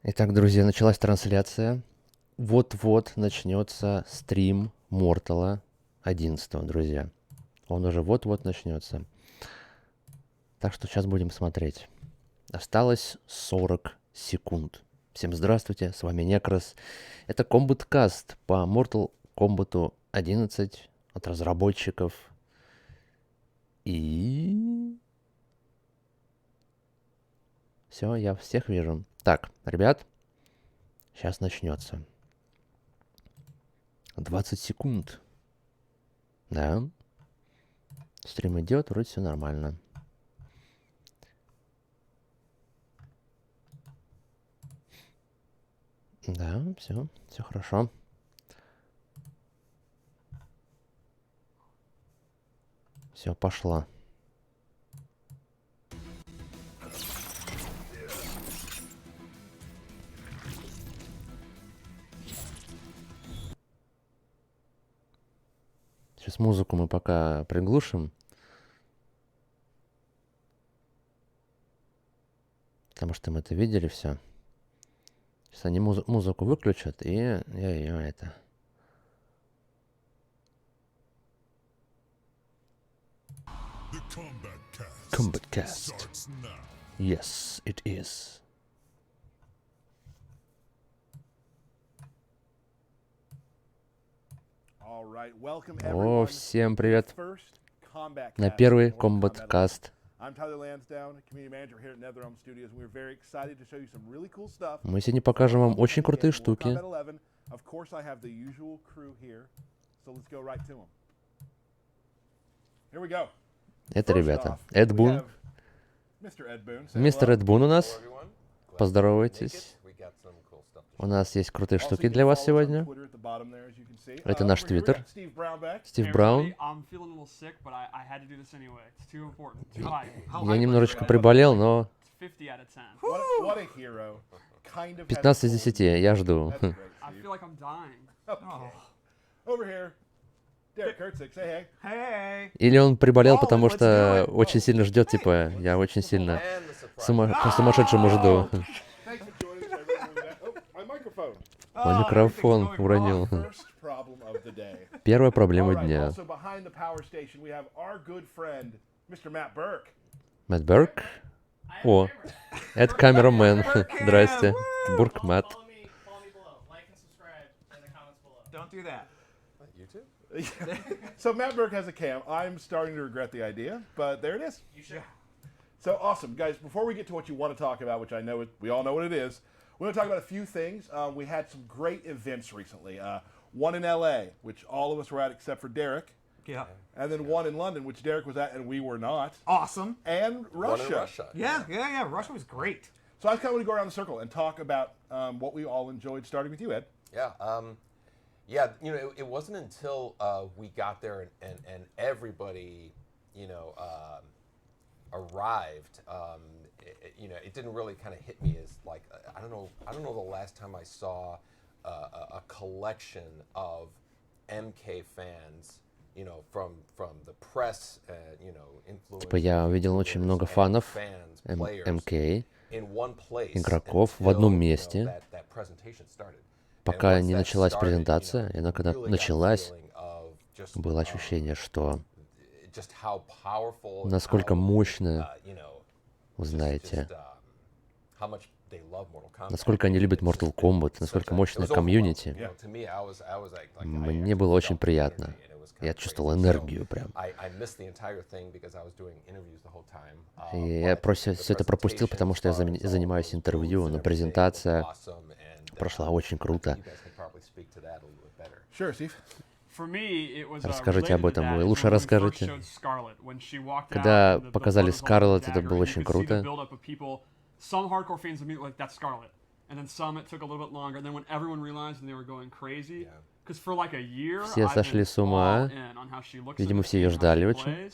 Итак, друзья, началась трансляция. Вот-вот начнется стрим Мортала 11, друзья. Он уже вот-вот начнется. Так что сейчас будем смотреть. Осталось 40 секунд. Всем здравствуйте, с вами Necros. Это Kombat Kast по Мортал Комбату 11 от разработчиков. И... Все, я всех вижу. Так, ребят, сейчас начнется. 20 секунд. Да. Стрим идет, вроде все нормально. Да, все хорошо. Все, пошла. Сейчас музыку мы пока приглушим. Потому что мы это видели все. Сейчас они музыку выключат, и я ее это... Kombat Kast. Yes, it is. О, всем привет. На первый Kombat Kast. Мы сегодня покажем вам очень крутые штуки. Это, ребята, Эд Бун. Мистер Эд Бун у нас. Поздоровайтесь. У нас есть крутые штуки для вас сегодня. Это наш твиттер. Стив Браун. Я немножечко приболел, но... 15 из 10, я жду. Или он приболел, потому что очень сильно ждет, типа, я очень сильно по-сумасшедшему жду. Мой микрофон уронил. Первая проблема дня. Мэтт Берк? О, это камерамен. Здрасте. Бурк Мэтт. So Matt Burke has a cam. I'm starting to regret the idea, but there it is. You should. So awesome, guys. Before we get to what you want to talk about, which I know we all know what it is, we're going to talk about a few things. We had some great events recently. One in LA, which all of us were at except for Derek. Yeah. And then one in London, which Derek was at and we were not. Awesome. And Russia. One in Russia. Yeah. Russia was great. So I kind of want to go around the circle and talk about what we all enjoyed, starting with you, Ed. Yeah. Yeah, you know, it wasn't until we got there and everybody, you know, arrived. You know, it didn't really kind of hit me as like I don't know the last time I saw a collection of MK fans, you know, from the press, you know, influencers. Типа я увидел очень много фанов МК, игроков в одном месте. Пока не началась презентация, и она когда началась, было ощущение, что насколько мощно, вы знаете, насколько они любят Мортал Комбат, насколько мощная комьюнити. Мне было очень приятно. Я чувствовал энергию прям. И я просто все это пропустил, потому что я занимаюсь интервью, но презентация прошла очень круто. Расскажите об этом, вы лучше расскажите. Когда показали Скарлетт, это было очень круто. Все сошли с ума. Видимо, все ее ждали очень.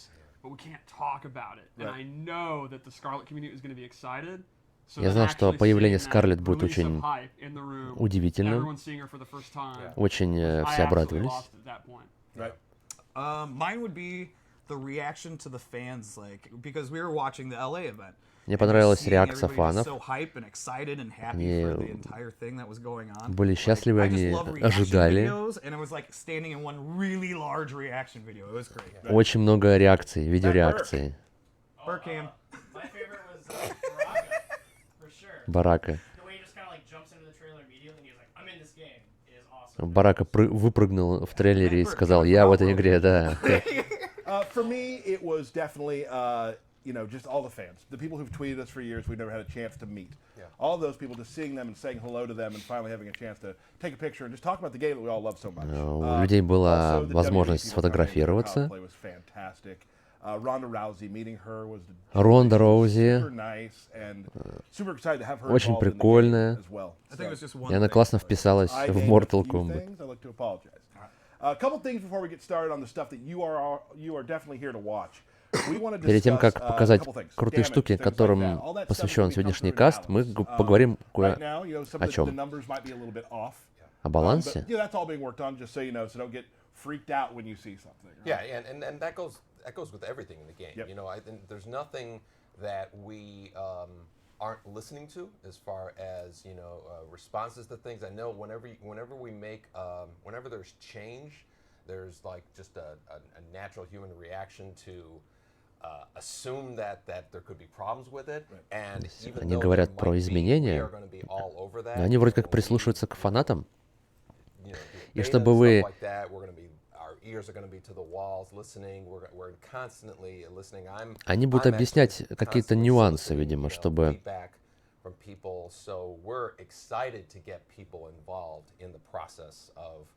Я знал, что появление Скарлетт будет очень удивительным. Очень все обрадовались. Mine would be the reaction to the fans, like, because we were watching the LA event. Мне понравилась Seeing реакция everybody just фанов. so hype and excited and happy Они for the entire thing that was going on. были счастливы, I just они love reaction ожидали. videos, and it was like standing in one really large reaction video. It was great. Очень много реакций, видеореакций. Burkham. My favorite was Baraka, for sure. Барака. The way he just kind of like jumps into the trailer immediately and he's like, I'm in this game, is awesome. Барака выпрыгнул в трейлере и сказал, я в этой игре, да. For me, it was definitely, you know, just all the fans. The people who've tweeted us for years we've never had a chance to meet. Yeah. All of those people, just seeing them and saying hello to them and finally having a chance to take a picture and just talk about the game that we all love so much. У людей была Also, the возможность WWE сфотографироваться. cosplay was fantastic. Ronda Rousey, meeting her was Ронда Роузи super nice and super excited to have her очень involved in the game прикольная. as well. I think it was just one И она thing. классно вписалась I в named Мортал a few Комбат. things. I like to apologize. A couple things before we get started on the stuff that you are definitely here to watch. We want to Перед тем, discuss, как показать a couple things. крутые Damage, штуки, things like которым that. All that stuff посвящен will be сегодняшний covered каст, in мы balance. поговорим Right now, you know, some о of the чем? numbers might be a little bit off. О But, балансе. yeah, that's all being worked on, just so you know, so don't get freaked out when you see something. right? Yeah, and that goes with everything in the game. Yep. You know, I think there's nothing that we aren't listening to as far as responses to things. I know whenever we make whenever there's change, there's like just a natural human reaction to assume that there could be problems with it. And even Они though говорят there про might be, we изменения, are gonna be all over that, но они вроде как we, прислушиваются к фанатам. you know, И beta чтобы and вы- stuff like that, we're gonna be, our ears are going to be to the walls, listening. We're constantly listening. Они будут I'm объяснять actually какие-то constantly нюансы, soliciting, видимо, you know, чтобы feedback from people. So we're excited to get people involved in the process of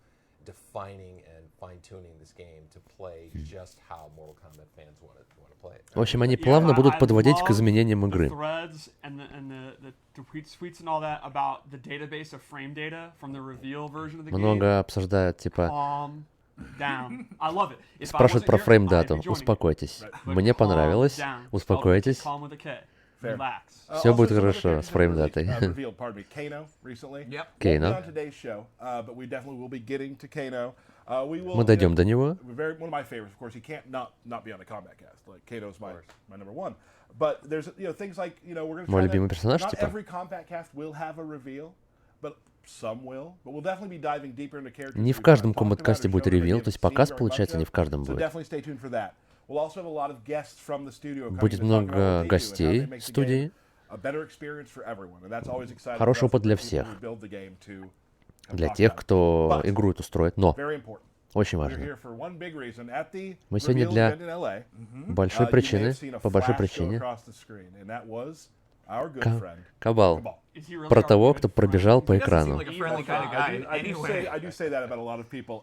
defining and fine-tuning this game to play just how Mortal Kombat fans want to play it. В общем, они Yeah, плавно будут I подводить к love изменениям the игры. threads and the tweets and all that about the database of frame data from the reveal version of the game. Много обсуждают, типа, Calm down. I love it. If I спрашивают wasn't про here, I'd фрейм-дату. be joining you. Успокойтесь. But Мне calm понравилось. down. Успокойтесь. Calm with a K. Fair. Relax. Всё будет Also, some of the хорошо characters с that were фрейм-датой. revealed, pardon me, Kano recently. Yep. Won't be Kano. on today's show, but we definitely will be getting to Kano. We will. Мы дойдем до него. One of my favorites, of course. He can't not be on the Kombat Cast. Like Kano's my number one. But there's things like we're going to. Мой любимый персонаж, Not типа. every Kombat Cast will have a reveal, but some will. But we'll definitely be diving deeper into characters. Не that в we've каждом not talked комбат-касте about or будет shown that we ревил, haven't то есть seen показ, very получается, much не of. в каждом So будет. definitely stay tuned for that. We'll also have a lot of guests from the studio coming Будет to talk about what много they do and how гостей they в make the game студии. a better experience for everyone, and that's always exciting. Хороший for us опыт for для people всех. who build the game to Для talk тех, about it. кто But- игру эту строит. Но, Very important. очень We're важно, here for one big reason. At the Мы сегодня reveal для event in LA, большой you may причины, have seen a по большой flash go причине, across the screen, and that was our good Ка- friend, Кабал. Kabal. Is he really Про our того, good кто friend? пробежал по He doesn't seem экрану. like a friendly kind of guy. I do Anyway. say that about a lot of people.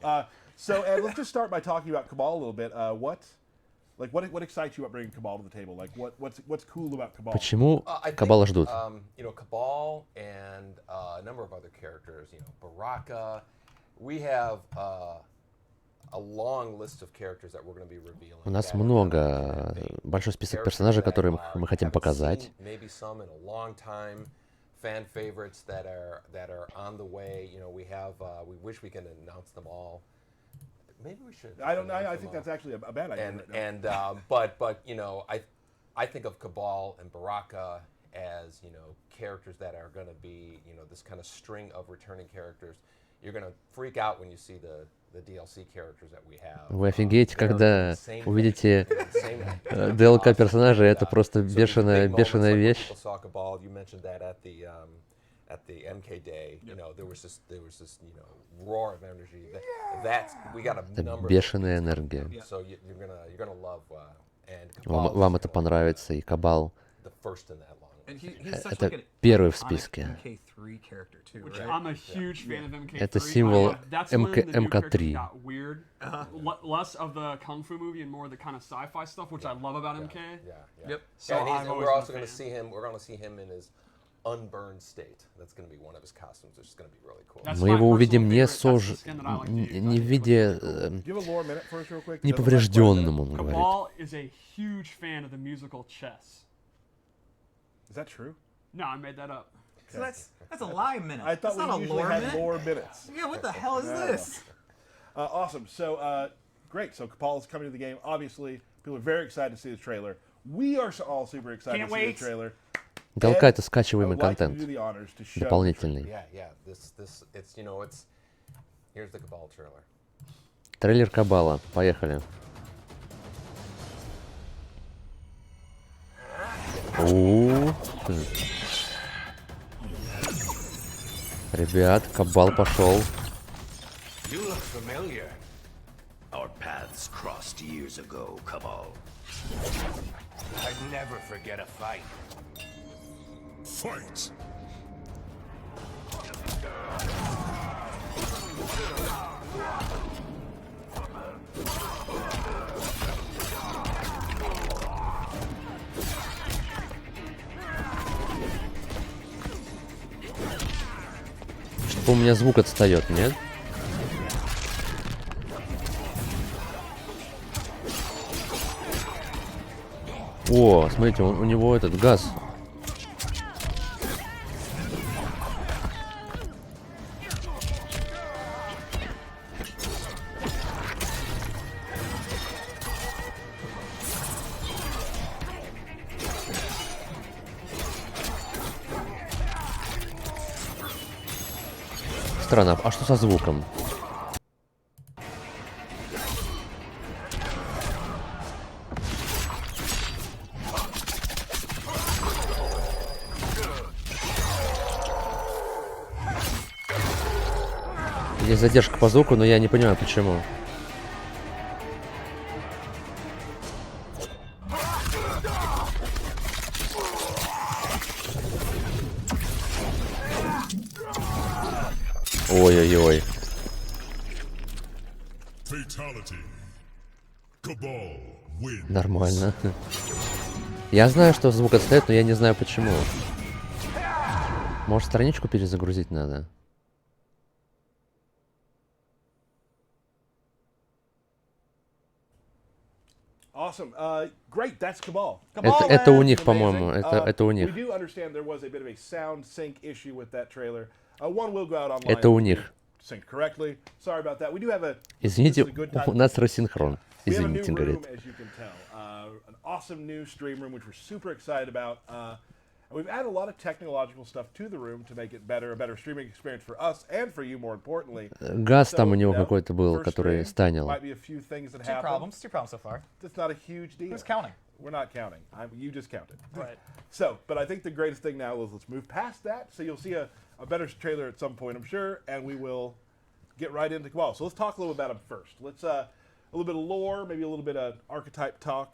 So let's just start by talking about Kabal a little bit. What excites you about bringing Kabal to the table? Like what's cool about Kabal? Почему I think, Кабала ждут? Kabal and a number of other characters, Baraka. We have a long list of characters that we're going to be revealing. У нас that are много, big большой список characters персонажей, that которые are- мы хотим haven't показать. seen, maybe some in a long time. Fan favorites that are on the way. We have. We wish we can announce them all. Maybe we should. I don't know. announce I them think all. that's actually a bad idea. And right now. and but I think of Kabal and Baraka as characters that are going to be this kind of string of returning characters. You're going to freak out when you see the DLC characters that we have. Вы офигеете, They're когда insane увидите insane. DLC персонажей, это просто So these бешеная big moments, like when вещь. people saw Kabal, you mentioned that at the MK Day. There was this roar of energy. That's we got a Это number. of бешеная these coming. энергия. So you're gonna love and Вам, Kabal вам is это понравится, и Кабал the first in that long. And he's such это like an первый в iconic списке. MK3 character too, Which right? I'm a huge fan of MK3. Это символ That's when the new МК3. characters got weird. Less of the kung fu movie and more of the kind of sci-fi stuff, which I love about MK. Yeah. Yep. So and I've always we're been also a going to fan. see him. We're going to see him in his unburned state. That's going to be one of his costumes, which is going to be really cool. That's Мы my его personal увидим не favorite. That's the skin that I like to use. не I в think it виде looks really cool. Do you have a lore minute for us real quick? неповрежденном, он говорит. Kabal is a huge fan of the musical Chess. Is that true? No, I made that up. So that's a lie minute. I thought that's not we a usually lore had minute. lore minutes. Yeah, what the hell is No. this? Awesome. So great. So Kabal is coming to the game. Obviously, people are very excited to see the trailer. we are all super excited Can't to see wait. the trailer. Толкает I скачиваемый would like to контент. do the honors to show Дополнительный. Yeah. It's here's the Kabal trailer. Трейлер Кабала. Поехали. Ребят, Кабал пошел. You look familiar. Our paths crossed years ago, Kabal. I'd never forget a fight. Fight! Что-то у меня звук отстает, нет? О, смотрите, у него этот газ. Странно, а что со звуком? Есть задержка по звуку, но я не понимаю, почему. Ой-ой-ой. Нормально. Я знаю, что звук отстает, но я не знаю почему. Может, страничку перезагрузить надо? Awesome. Great. That's Kabal. Это у них, по-моему. Это у We них. do understand there was a bit of a sound sync issue with that trailer. One will go out online. Это у них. Synced correctly. Sorry about that. We do have a. Извините, this is a good time. у нас рассинхрон. We have a new Извините, room, говорит. as you can tell. An awesome new stream room, which we're super excited about. And we've added a lot of technological stuff to the room to make it better, a better streaming experience for us and for you, more importantly. Газ там у него So, какой-то был, first который stream, станил. might be a few things that Two happen. problems so far. That's not a huge deal. Who's counting? We're not counting. You just counted. Right. So, but I think the greatest thing now is let's move past that. So you'll see a better trailer at some point, I'm sure, and we will get right into Kabal. So let's talk a little about him first. Let's a little bit of lore, maybe a little bit of archetype talk.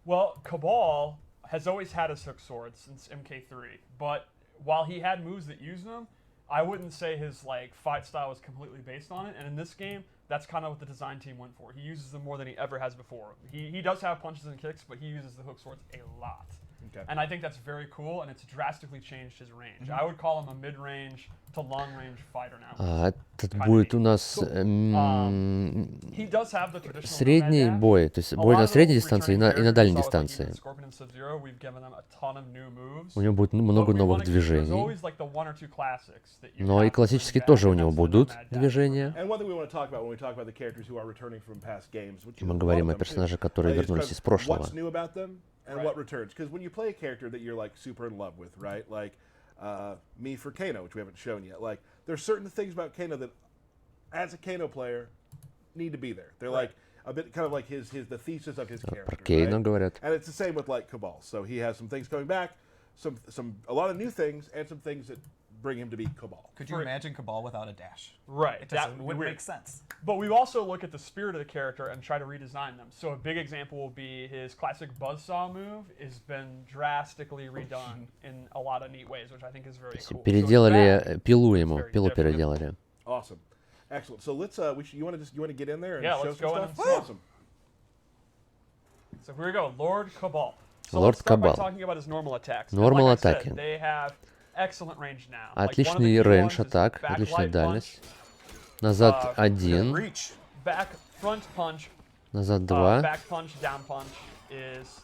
Well, Kabal has always had his hook sword since MK3, but while he had moves that used them, I wouldn't say his fight style was completely based on it. And in this game, that's kind of what the design team went for. He uses them more than he ever has before. He does have punches and kicks, but he uses the hook swords a lot. Okay. And I think that's very cool, and it's drastically changed his range. I would call him a mid-range to long-range fighter now. Этот будет у нас He does have the traditional средний nomad dash. бой, то есть A бой lot на of the средней дистанции и на returning дальней characters, like дистанции. even Scorpion and Sub-Zero, we've given them a ton of new moves. У него будет But много we новых wanna keep- there's движений. always, like, the one or two classics that you Но have и to классические bring тоже back, у and него that's the будут nomad dash. движения. And one thing we want to talk about when we talk about the characters who are returning from past games, which is Мы a lot говорим of о them, too, персонажах, которые is вернулись kind из of прошлого. what's new about them and what returns. Because when you play a character that you're super in love with, right? Like me for Kano, which we haven't shown yet. Like there's certain things about Kano that, as a Kano player, need to be there. They're a bit kind of like the thesis of his character. Про Кейна right? говорят. And it's the same with Kabal. So he has some things coming back, a lot of new things, and some things that bring him to be Kabal. Could you imagine Kabal without a dash? Right. It That doesn't, would be wouldn't weird. make sense. But we also look at the spirit of the character and try to redesign them. So a big example will be his classic buzzsaw move has been drastically redone in a lot of neat ways, which I think is very cool. Переделали пилу ему, very пилу different. переделали. Awesome, excellent. So let's you want to get in there and Yeah, show let's some go in stuff? and see. Awesome. So here we go, Lord Kabal. So Lord let's start by Kabal. talking about his normal attacks. And Normal like I said, attacking. they have excellent range now. Отличный рейндж атак, отличная дальность. Назад один, Reach. Back front punch, назад два. back punch, down punch is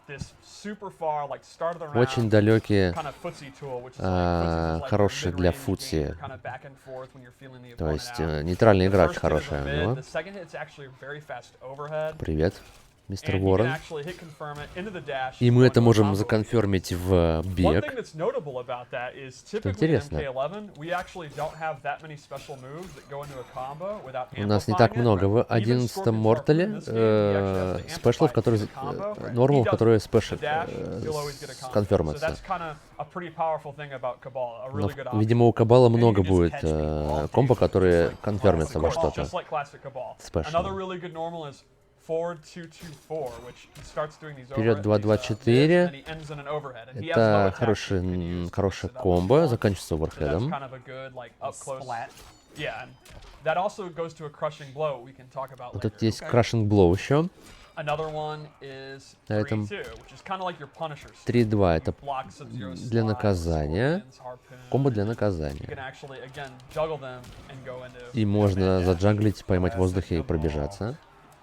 this super far, start of the round. Очень далекие, Kind of footsie tool, which is footsie is like хороший для mid-range футси. game, kind of back and forth when you're feeling the То opponent есть out. нейтральный The играч first hit is a хорошая у mid, него. the second hit's actually very fast overhead. Привет. Мистер and you can Ворон. actually hit confirm it into the dash. И мы go это into a можем combo. законфермить в One thing бег. that's notable about that is typically in интересно. MK11, we actually don't have that many special moves that go into a combo without У нас не так amplifying it. много в Even 11-м Scorpion's Мортале Harpoon in this game, he actually has to спешлов, amplify которые to get a combo. нормал, He которые does спешл the dash, he'll always get a combo. So конфермятся. that's kind of a pretty powerful thing about Kabal, a Но, really good option. видимо, у Кабала много just будет catch me all комбо, day. которые Just like конфермятся во Of course, что-то. just like classic Kabal. Special. Another really good normal is forward 2-2-4, which he starts doing these Вперед overhead, 2-2-4. and he ends in an overhead. And he has Это no attack хорошее you can use to хорошее mix it up if комбо, you want. заканчивается So that's оверхедом. kind of a good, like, up close. Splat. Yeah, and that also goes to a crushing blow we can talk about Вот later. тут есть крашинг блоу еще. Another one is На этом 3-2, which is kind of like your Punisher. 3-2 это Block Sub-Zero для slide, наказания. Scorpions, Harpoon. Комбо для You can наказания. actually, again, juggle them and go into... И можно заджанглить, поймать в воздухе и пробежаться.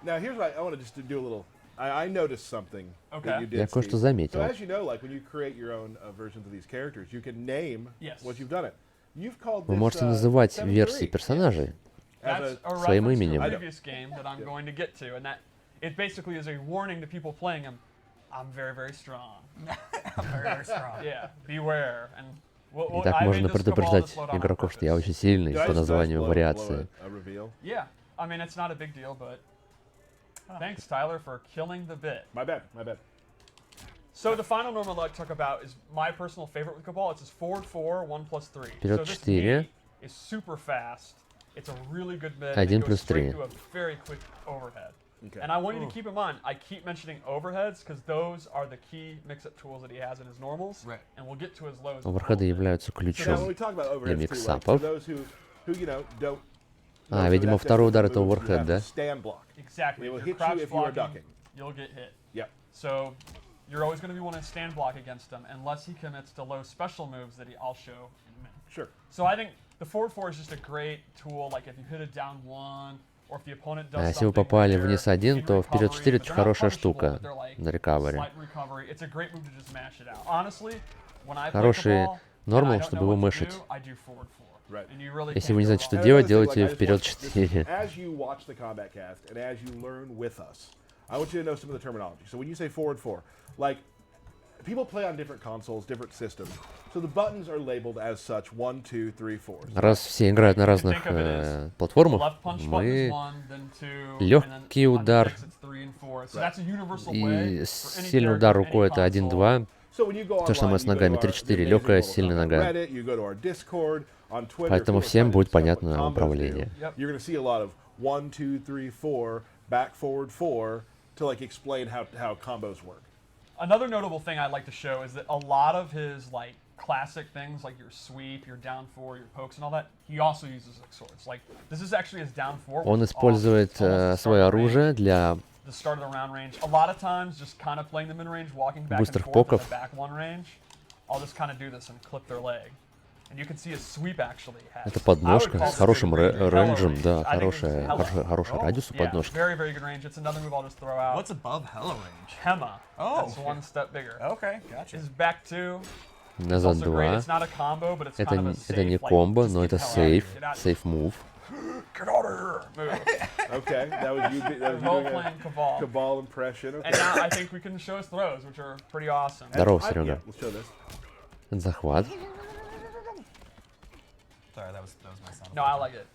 Now, here's what I want to just do a little. I noticed something Okay. that you did. Я кое-что Steve. заметил. So as you know, like when you create your own versions of these characters, you can name Yes. what you've done it. You've called Вы this, можете называть 7-3 версии персонажей. as That's a, a своим reference to именем. a previous game that I'm going to get to, and that it basically is a warning to people playing him. I'm very, very strong. Very, very strong. Yeah, beware. And И так можно предупреждать игроков, что я очень сильный Did I по just названию blow вариации. a reveal? Yeah, I mean it's not a big deal, but thanks Tyler for killing the bit. My bad. My bad. So the final normal I'd like to talk about is my personal favorite with Kabal. It's his forward 4, 1+3. Вперед So this 4. mate is super fast. It's a really good mid. 1 It goes плюс straight 3. to a very quick overhead. Okay. And I want you to keep in mind, I keep mentioning overheads because those are the key mix-up tools that he has in his normals. Right. And we'll get to his lows. Оверхеды являются So now when ключом. we talk about overheads, для too, like, for миксапов. those who you know don't. А, know, видимо, that's второй удар the это move, you оверхед, have да? to Stand block. Exactly. They will If hit you're you crouch if you are blocking, ducking. you'll get hit. Yep. So you're always going to be wanting to stand block against him unless he commits to low special moves that I'll show in a minute. Sure. So I think the forward 4 is just a great tool. Like if you hit it down 1, or if the opponent does А если вы something попали where вниз they're 1, in то вперед recovery, 4 but это they're not хорошая punishable, штука but they're like на рекавери. slight recovery. It's a great move to just mash it out. Honestly, when I play Хороший Kabal, and I нормал, don't чтобы know его what to мышить. do, I do forward 4. Right. And you really Если can't вы не go знаете, что wrong. And делать, another thing, делайте like, I just вперед want- 4. As you watch the Kombat Cast and as you learn with us, I want you to know some of the terminology. So when you say forward 4, like people play on different consoles, different systems. So the buttons are labeled as such 1, 2, 3, 4. Раз все играют на разных think of it as платформах, Left punch button is мы 1, then 2, легкий and then on удар six it's 3 and 4. So that's a universal way и for any сильный character, удар any рукой это console. 1-2. So when you go То же самое online, с you go ногами. to our- 3-4, the легкая, amazing сильная Mortal нога. Kombat Reddit, you go to our Discord, on Twitter, Поэтому if you всем wanna будет find out понятно what combos управление. do, Yep. You're going to see a lot of 1, 2, 3, 4, back, forward, 4 to like explain how combos work. Another notable thing I'd like to show is that a lot of his like classic things, like your sweep, your down 4, your pokes, and all that, he also uses like swords. Like this is actually his down 4. Он which is использует awesome. It's almost the свое start of the оружие range, для the start of the round range. A lot of times, just kind of playing them in range, walking back and быстрых forth in поков. the back one range. I'll just kind of do this and clip their leg. And you can see his sweep actually has. Это подножка с хорошим Hello рейнджем, range. да, I think this is hello. хороший радиус у Yeah, подножки. very, very good range. It's another move I'll just throw out. What's above Hello range? Hema? Oh, That's one step bigger. Okay, gotcha. His back 2. Назад Also great. 2. It's not a combo, but it's Это, kind of a это не safe, like, комбо, just но get это the hell out of here. сейф, Get out- сейф мув. Get out of here. Move. Okay, that was you. That was you Role doing playing a Kabal. Kabal impression. Okay. And now I think we can show his throws, which are pretty awesome. Здорово, Yeah, Серега. let's show this. Захват. Sorry, that was my sound. No, I like it.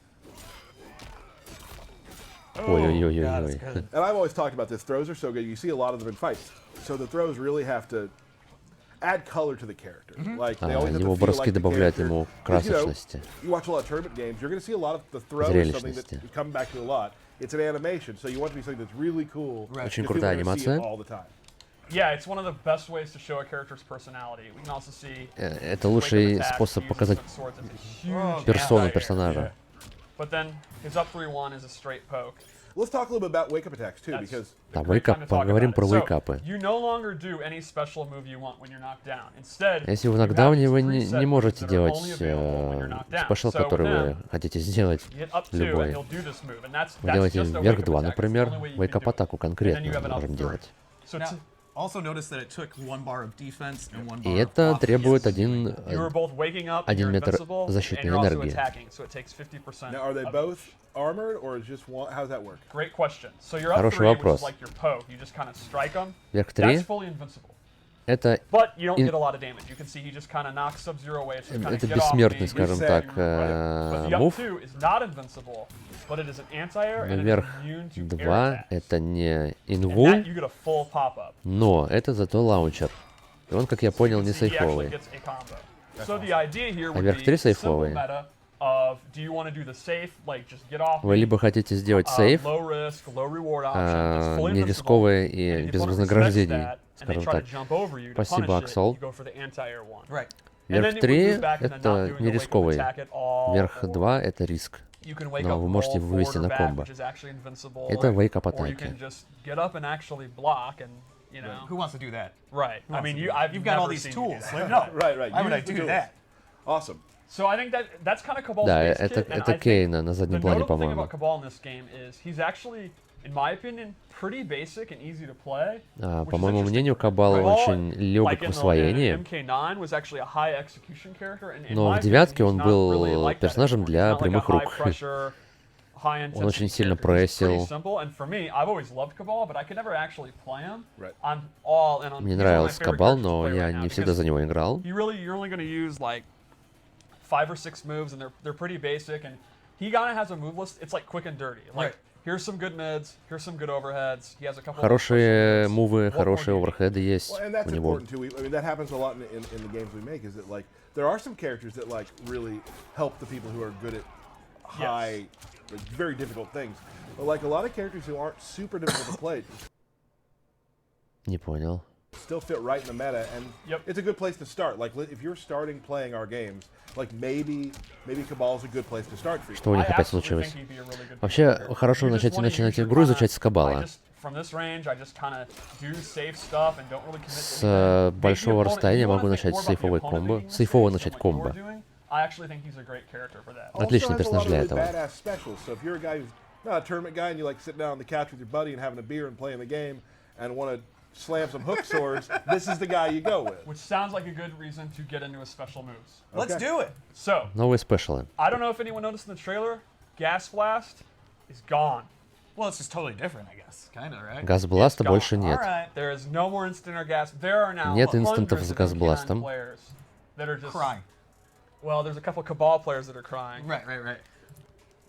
God, Ой-ой-ой-ой-ой. that's good. And I've always talked about this. Throws are so good. You see a lot of them in fights. So the throws really have to add color to the character. Like they always have Его to feel броски like the добавляют character. ему 'Cause, you know, красочности. you watch a lot of tournament games, you're going to see a lot of the throw is something that Зрелищности. is coming back to a lot. It's an animation, so you want it to be something that's really cool. Right. Очень because крутая people are gonna see it анимация. all the time. Yeah, it's one of the best ways to show a character's personality. We can also see Это wake лучший up attacks, способ he uses показать different swords. It's a huge персону anti-air. персонажа. But then his up 3-1 is a straight poke. Let's talk a little bit about wake-up attacks too, That's because a Да, great time wake-up, to talk поговорим about про it. So, wake-up'ы. you no longer do any special move you want when you're knocked down. Instead, Если вы в you have нокдауне, these вы preset не moves можете that are делать only available when you're knocked down. спешл, So который with вы him, хотите сделать. you hit up 2 любой. and he'll do this move. And that's Вы делаете just a вверх wake-up 2, attack. It's the например, only way you can wake-up do it. атаку And then you конкретно have мы an up можем 3. делать. So Now, to- Also notice that it took 1 bar of defense and 1 И bar of это offense. требует You were both waking up, and 1 you're метр invincible, and защитной you're also энергии. attacking, so it takes 50%. Now, are they of- both armored, or is just one? How does that work? Great question. So you're up Хороший 3, which вопрос. is like your poke. You just kind of strike them. Вверх That's 3 fully invincible. это, But you don't In- get a lot of damage. You can see he just kind of knocks Sub-Zero away. It's just kind of это get off бессмертный, me, скажем reset, так, but the up мув. 2 is not invincible, but it is an anti-air Но and it is вверх immune to air 2 attacks. это не And инвул, that you get a full pop-up. но это зато лаунчер. И он, как я понял, не See, he actually сейфовый. gets a combo. So the idea here would вверх be 3 simple сейфовые. meta of do you want to do the safe, like just get off Вы me, либо хотите сделать сейф, low risk, low reward option, just fully не invincible, рисковый and и if без the opponent вознаграждений, respects that, and they скажем try так. to jump over you to Спасибо, punish it, Аксол. you go for the anti-air one. Right. And then Вверх it would 3 move back into not это doing не the wake-up рисковый. attack at all, Вверх or 2 это риск. you can wake Но up вы можете roll вывести forward на or back, комбо. which is actually invincible, Это wake-up or you атаки. can just get up and actually block, and you know, Who wants to do that? right. I mean, you've got all never these seen me tools. do that. Like, no. Right. Why would I Use the do tools. that? Awesome. So I think that's kind of Kabal's Да, base это, kit, and I это think Кейна на the заднем плане, notable thing по-моему. about Kabal in this game is he's actually, in my opinion, pretty basic and easy to play. which По is моему interesting. мнению, Кабал Kabal, очень легок like в in освоении. MK9 was actually a high execution character, and in Но my в девятке opinion, он he's был not really like that персонажем anymore. для He's not like a прямых рук. high pressure, high intensity Он очень сильно character. He's pretty прессил. simple, and for me, I've always loved Kabal, but I could never actually play him. Right. I'm all in on. Мне he's one of my нравился favorite Кабал, characters to но play я right now не всегда because за него играл. you're only going to use like 5 or 6 moves, and they're pretty basic. And he kind of has a move list. It's like quick and dirty. Like Right. here's some good mids, here's some good overheads. He has a couple. Хорошие of мувы, What more хорошие do you need? оверхеды есть Well, and у that's него. important too. I mean, that happens a lot in the games we make. Is that like there are some characters that like really help the people who are good at high, like, very difficult things. But like a lot of characters who aren't super difficult to play Не понял. still fit right in the meta, and Yep. it's a good place to start. Like if you're starting playing our games, like maybe Cabal's a good place to start for you. Что у I них опять absolutely случилось? think he'd be a really good Вообще, player. хорошо You just wanna начинать use your игру kinda- изучать с I Кабала. just- From this range, I just kind of do safe stuff and don't really commit С to anything. Make the большого opponent- расстояния you wanna могу think начать more about the сейфовый opponent комбо, making сейфово mistakes начать than what you're комбо. doing. I actually think he's a great character for that. Отличный Also has a lot персонаж of для really этого. badass specials. So if you're a guy who's not a tournament guy and you like sitting down on the couch with your buddy and having a beer and playing the game and want to slam some hook swords, this is the guy you go with. Which sounds like a good reason to get into his special moves. Let's Okay. do it. So, Новые спешалы. I don't know if anyone noticed in the trailer, Gas Blast is gone. Well, it's just totally different, I guess. Kind of, right? Газбласта It's больше gone. нет. All right. There is no more instant or gas. There are now Нет инстантов hundreds с of газбластом. MK9 players that are just Crying. Well, there's a couple of Kabal players that are crying. Right.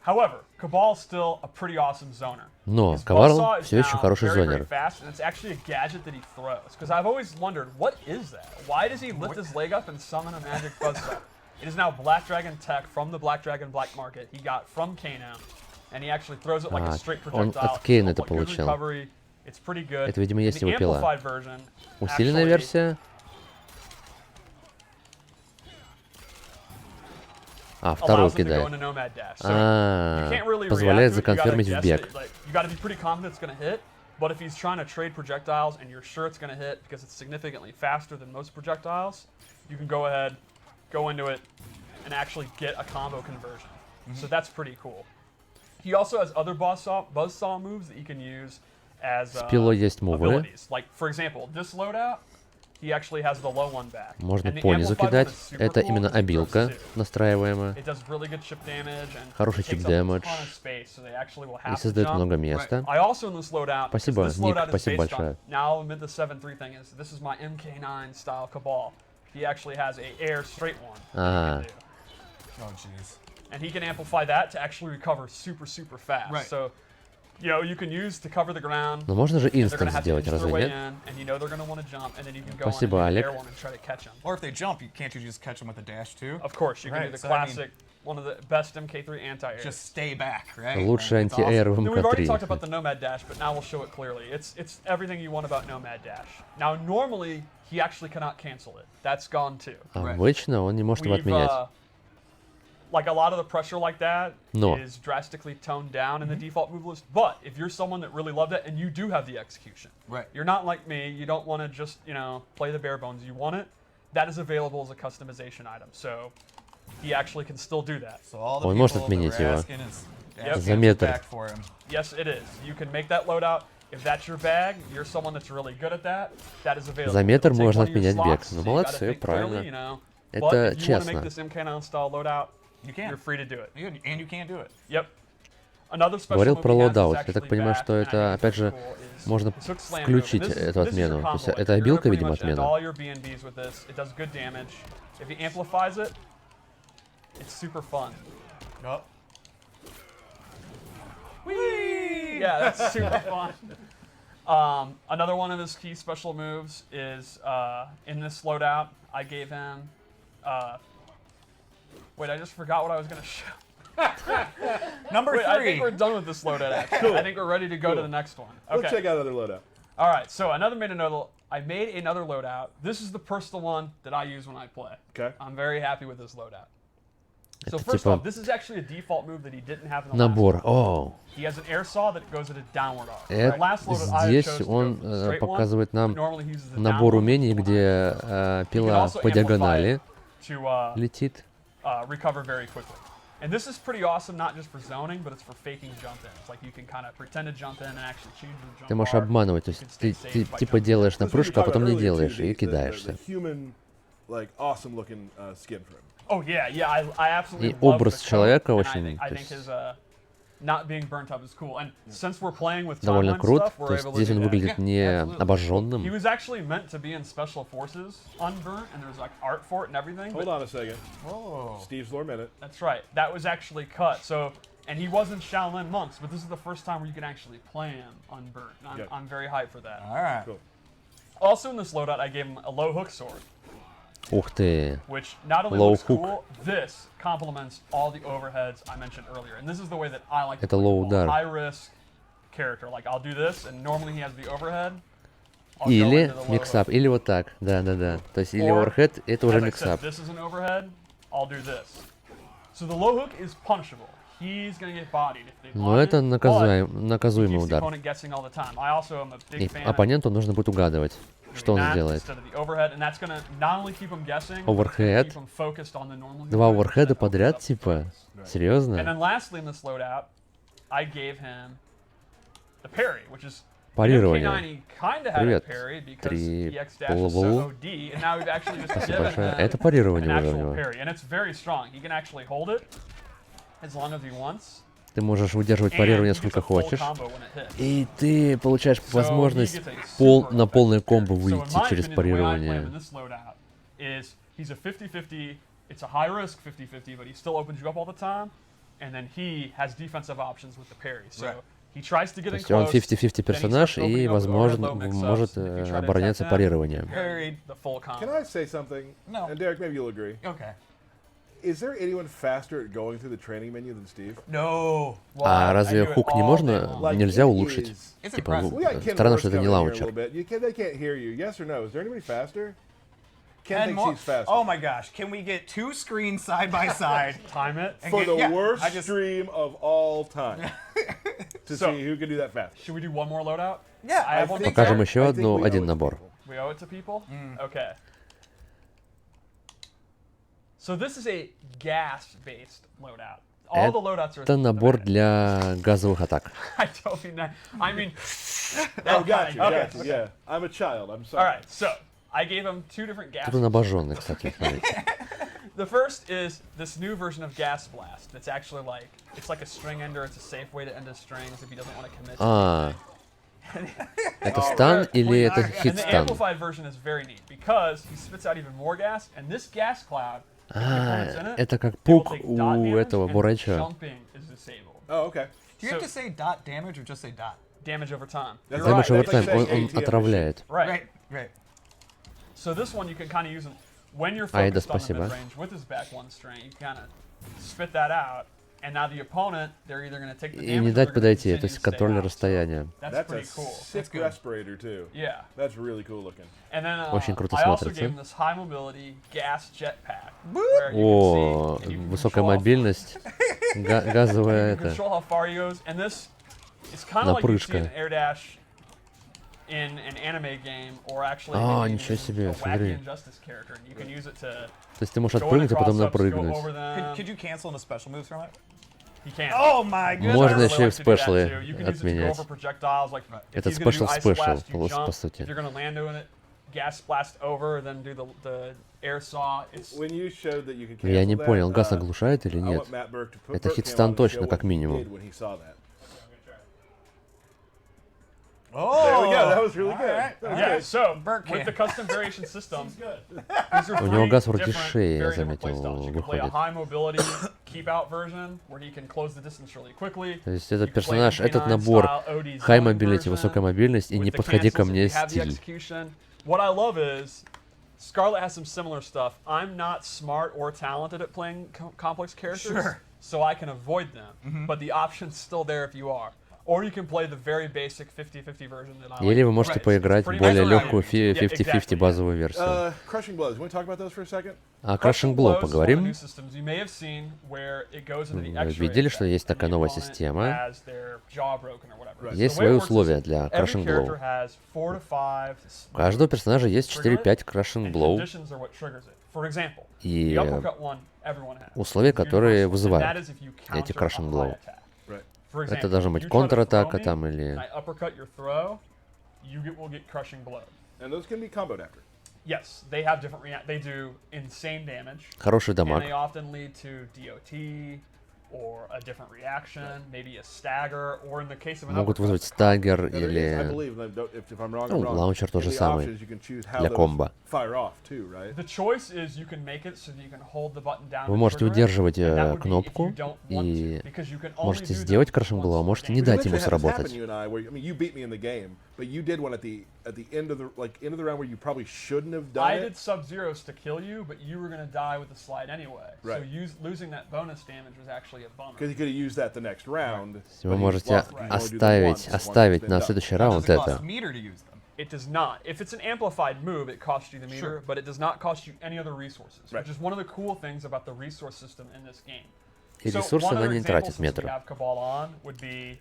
However, Kabal's still a pretty awesome zoner. Но His Кабал buzzsaw is все еще now хороший very, very зонер. fast, and it's actually a gadget that he throws. Because I've always wondered, what is that? Why does he lift his leg up and summon a magic buzzsaw? It is now Black Dragon tech from the Black Dragon black market. He got from Kano, and he actually throws it like a straight он projectile. от Кейна It's это got good получил. recovery, it's pretty good. Это, видимо, есть The его пила. amplified version Усиленная actually версия. Вторую allows him to go кидает. into Nomad Dash. So you can't really Позволяет react to it, you gotta законфермить в guess бег. that, like, you got to be pretty confident it's going to hit. But if he's trying to trade projectiles and you're sure it's going to hit because it's significantly faster than most projectiles, you can go ahead, go into it, and actually get a combo conversion. So that's pretty cool. He also has other buzzsaw moves that you can use as С пилой есть мувы. abilities. Like, for example, this loadout, he actually has the low one back. Можно And the по низу amplified one кидать. is super Это cool именно because it throws обилка two. настраиваемая. It does really good chip damage and Хороший takes chip up a damage. ton of space, so they actually will И have to создает jump. много места. I also in this loadout, Спасибо, this Ник, loadout is спасибо based on, большое. now I'll admit the 7-3 thing is, this is my MK9 style Kabal. He actually has a air straight one. that he can do. Oh, jeez. And he can amplify that to actually recover super, super fast. Right. So, you know, you can use to cover the ground. Но можно же They're инстант gonna have to сделать, inch their разве way нет? in, and you know they're gonna want to jump, and then you can go Спасибо, on and do Олег. the air one and try to catch them. Or if they jump, can't you just catch them with a dash too? Of course, you can do Right, the so I mean- classic, one of the best MK3 anti-airs. Just stay back, right? Лучший It's awesome. антиэйр в Now, we've already talked МК3. about the Nomad Dash, but now we'll show it clearly. It's everything you want about Nomad Dash. Now, normally, he actually cannot cancel it. That's gone too. Обычно он не может его We've, отменять. like a lot of the pressure like that Но. is drastically toned down in the default move list. But if you're someone that really loved it and you do have the execution, Right. you're not like me, you don't want to just, you know, play the bare bones, you want it, that is available as a customization item. So he actually can still do that. So all the Он people может that отменить were его. asking is Yep. За метр. back for him. Yes, it is. You can make that loadout. If that's your bag, you're someone that's really good at that. That is available. За метр It'll take можно one of your отменять бег. slots, Ну, so you молодцы, gotta think правильно. clearly, you know. Это But if you want to честно. make this MK9 style loadout, You can. you're free to do it. And you can't do it. Yep. Another special Говорил move про he has is лоудаут. Я actually так понимаю, back, что and I это, think опять it's же, cool, is можно his hook slam move. включить And эту this is your отмену. То combo есть with it. это You're gonna обилка, pretty видимо, much end отмена. all your BNBs with this. It does good damage. If he amplifies it, it's super fun. Oh. Whee! Yeah, that's super fun. Another one of his key special moves is in this loadout, I gave him. Wait, I just forgot what I was going to show. Number Wait, 3. I think we're done with this loadout, actually. I think we're ready to go to the next one. Let's Okay. check out another loadout. All right, so I made another loadout. This is the personal one that I use when I play. Okay. I'm very happy with this loadout. So Это first типа off, this is actually a default move that he didn't have in the набор. last one. О, He has an air saw that goes at a downward arc. The last loadout I здесь chose to go он for the straight one, показывает нам normally he uses the набор downward умений, one где You can пила also по amplify диагонали it to летит. recover very quickly. And this is pretty awesome, not just for zoning, but it's for faking jump ins. Like you can kind of pretend to jump in and actually change the jump Ты можешь arc. обманывать, то You can есть stay ты safe by типа jumping. делаешь That's what напрыжку, you а потом talked не about earlier, делаешь too, и the кидаешься. human, like, awesome looking skin for him. Oh yeah, yeah, I absolutely И love образ the coat, человека and очень, I то think есть, his not being burnt up is cool. And since we're playing with довольно timeline крут. stuff, То we're есть able to здесь do он that. выглядит не absolutely. обожженным. He was actually meant to be in Special Forces unburnt, and there's like art for it and everything. Hold but on a second. Oh. Steve's lore minute. That's right. That was actually cut. So, and he wasn't Shaolin monks, but this is the first time where you can actually play him unburnt. And Yeah. I'm very hyped for that. All right. Cool. Also in this loadout, I gave him a low hook sword, Ух ты. which not only Low looks hook. cool, this complements all the overheads I mentioned earlier. And this is the way that I like to Это play low Kabal. удар. High risk character. Like I'll do this, and normally he has the overhead. I'll go Или into the low миксап, hook. или вот так. Да-да-да. То есть или Or, оверхед, это уже As I said, миксап. this is an overhead. I'll do this. So the low hook is punishable. He's gonna get bodied if they Но blind это it, but наказуемый keeps the удар. opponent guessing all the time. I also am a И big fan of оппоненту нужно будет угадывать, что он doing that сделает. instead of the overhead, and that's gonna not only keep him guessing, but it's gonna Overhead. keep him focused on the normal Два movement, оверхеда and opens подряд, up the типа? focus. And Серьезно? then lastly in this loadout, I gave him the parry, which is Парирование. MK9 he kind of had a Привет. parry because Три EX dash is so полу. OD, and now we've actually just Спасибо given большое. him Это парирование an уже у actual него. parry, and it's very strong. He can actually hold it as long as he wants. Ты можешь удерживать And парирование he gets сколько a full хочешь. combo when it hits. И ты получаешь So возможность he gets a super на полное effective комбо parry. So in выйти my через opinion, the way I play him парирование. in this loadout is he's a 50-50. It's a high risk 50-50, but he still opens you up all the time. And then he has defensive options with the parry. So Right. he tries to get То in есть он close. 50-50 then he персонаж starts opening и, up with возможно, overhead low mix-ups. может If you try to обороняться attack that, парированием. Parried the full combo. Can I say something? No. And Derek, maybe you'll agree. Okay. Is there anyone faster at going through the training menu than Steve? No. Well, А I разве do it хук не all можно, day long. нельзя it улучшить? is- It's Типа, impressive. We got Ken странно, Morse что это не coming in here a лаунчер. little bit. They can't hear you. Yes or no? Is there anybody faster? Ken And thinks more- he's faster. Oh my gosh! Can we get 2 screens side by side? Time it. and For get- the yeah, worst I just- stream of all time. To So- see who can do that fast. Should we do one more loadout? Yeah, I have one think Покажем more. еще I think одну, we owe один it to набор. people. We owe it to people? Mm. Okay. So this is a gas-based loadout. All the loadouts are Это набор thematic. для газовых атак. I don't mean that. I mean, Oh, got you. Okay, Got you. Yeah. I'm a child. I'm all sorry. right. So I gave him 2 different gas. Тут он обожженный, кстати. смотрите. The first is this new version of Gas Blast. It's actually like it's like a string ender. It's a safe way to end his strings if he doesn't want to commit. А, это стан или это And the хит-стан? amplified version is very neat because he spits out even more gas, and this gas cloud. А, if the opponent's in it, это как they will пук take у dot damage, этого and Бурача. Jumping is disabled. Oh, okay. Do you have So- to say dot damage or just say dot? Damage over time. That's You're Damage right. over That's like time, saying он ATM отравляет. Right. Right. So this one you can kind of use when you're Аида, focused on the спасибо. mid-range with his back one string. You kind of spit that out, and now the opponent they're either going to take the И damage не or дать they're gonna подойти, continue то есть to stay контроль out. расстояния. That's That's a pretty cool. sick good. respirator too. Yeah. That's really cool looking. And then Очень круто I also смотрится. gave him this high mobility gas jetpack. where you О, can see, and you can высокая control how- мобильность, газовая you can это. control how far he goes, and this is kind of like you see Напрыжка. an air dash in an anime game, or actually А, maybe ничего even себе, a смотри. wacky Injustice character, and you can use it to То есть ты можешь go in отпрыгнуть, а across потом ups, go напрыгнуть. over them. Could you cancel into special moves from it? He can't. Oh my goodness. Можно I really еще и like to do that спешлы too. You can use it to go отменять. over projectiles, like if Это he's gonna do special ice special, blast, you по jump. сути. If you're gonna land on it, gas blast over, then do the air saw. It's When you showed that you could Я не cancel понял, that, газ оглушает или I нет? want Matt Burke to put Это Burke хитстан cam on and точно, show как what he минимум. did when he saw that. Oh, There we go. That was really all good. right. That was yeah. good. So Burke with the cam. custom variation system, Good. these are У него three газ вроде different, шеи, я very different заметил, playstyles. You can play a выходит. high mobility keep out version where he can close the distance really quickly. То есть You этот can play персонаж, an этот K9 набор style OD high zoning mobility, version высокая мобильность и with не the подходи ко cancels if мне you have the стиль. execution. What I love is Scarlet has some similar stuff. I'm not smart or talented at playing complex characters, Sure. so I can avoid them. But the option's still there if you are. Or you can play the very basic 50-50 version that I Или like. вы можете Right. поиграть Pretty более much легкую right. Yeah, 50-50 exactly, базовую версию. Crushing blows. You want to talk about those for a second? О Crushing Blow поговорим. Вы видели, что есть такая новая система? Есть свои условия для Crushing Blow. У каждого персонажа есть 4-5 Crushing Blow и условия, которые вызывают эти Crushing Blow. Это должна быть контратака там или... And those can be comboed after. Yes, they have different they do insane damage. Хороший And дамаг. they often lead to DOT or a different reaction, maybe a stagger, or in the case of an Могут uppercut, вызвать стаггер Now, there is, I или... believe, and if I'm wrong, Ну, I'm wrong. лаунчер тот же in the самый options, you can choose how для those комбо. fire off too, right? The choice is you can make it so that you can hold the button down Вы and можете trigger it, удерживать and that would be if кнопку you don't want to, и because you can only можете do them сделать Crushing Blow, а once можете a не game. дать We ему actually had this happen, сработать. you and I, where, I mean, you beat me in the game, but you did one at the end of the round where you probably shouldn't have done I it. did Sub-Zeros to kill you, but you were going to die with the slide anyway. Right. So losing that bonus damage was actually a bummer. Because you could have used that the next round. Вы but you можете lost- you only do them once, оставить once на it's been следующий Does раунд it cost это. meter to use them? It does not. If it's an amplified move, it costs you the meter, Sure. but it does not cost you any other resources, Right. which is one of the cool things about the resource system in this game. И So ресурсы one она other не example, тратит since we метр. have Kabal on, would be...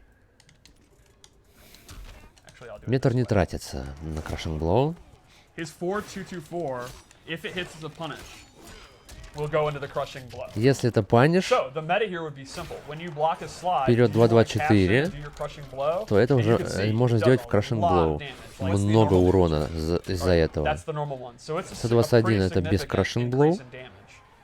Actually, I'll do it Метр this не way. тратится на Crushing Blow. His 4-2-2-4, if it hits as a punish, will go into the crushing blow. Если это паниш, So the meta here would be simple. When you block his slide, Вперед you want to 2-2-4, capture and do your crushing blow, то это and you уже can see можно he сделать does в a Crushing lot Blow. of damage. Like, Много урона из-за этого. That's the normal one. So it's a 121 pretty это без significant Crushing increase Blow. in damage.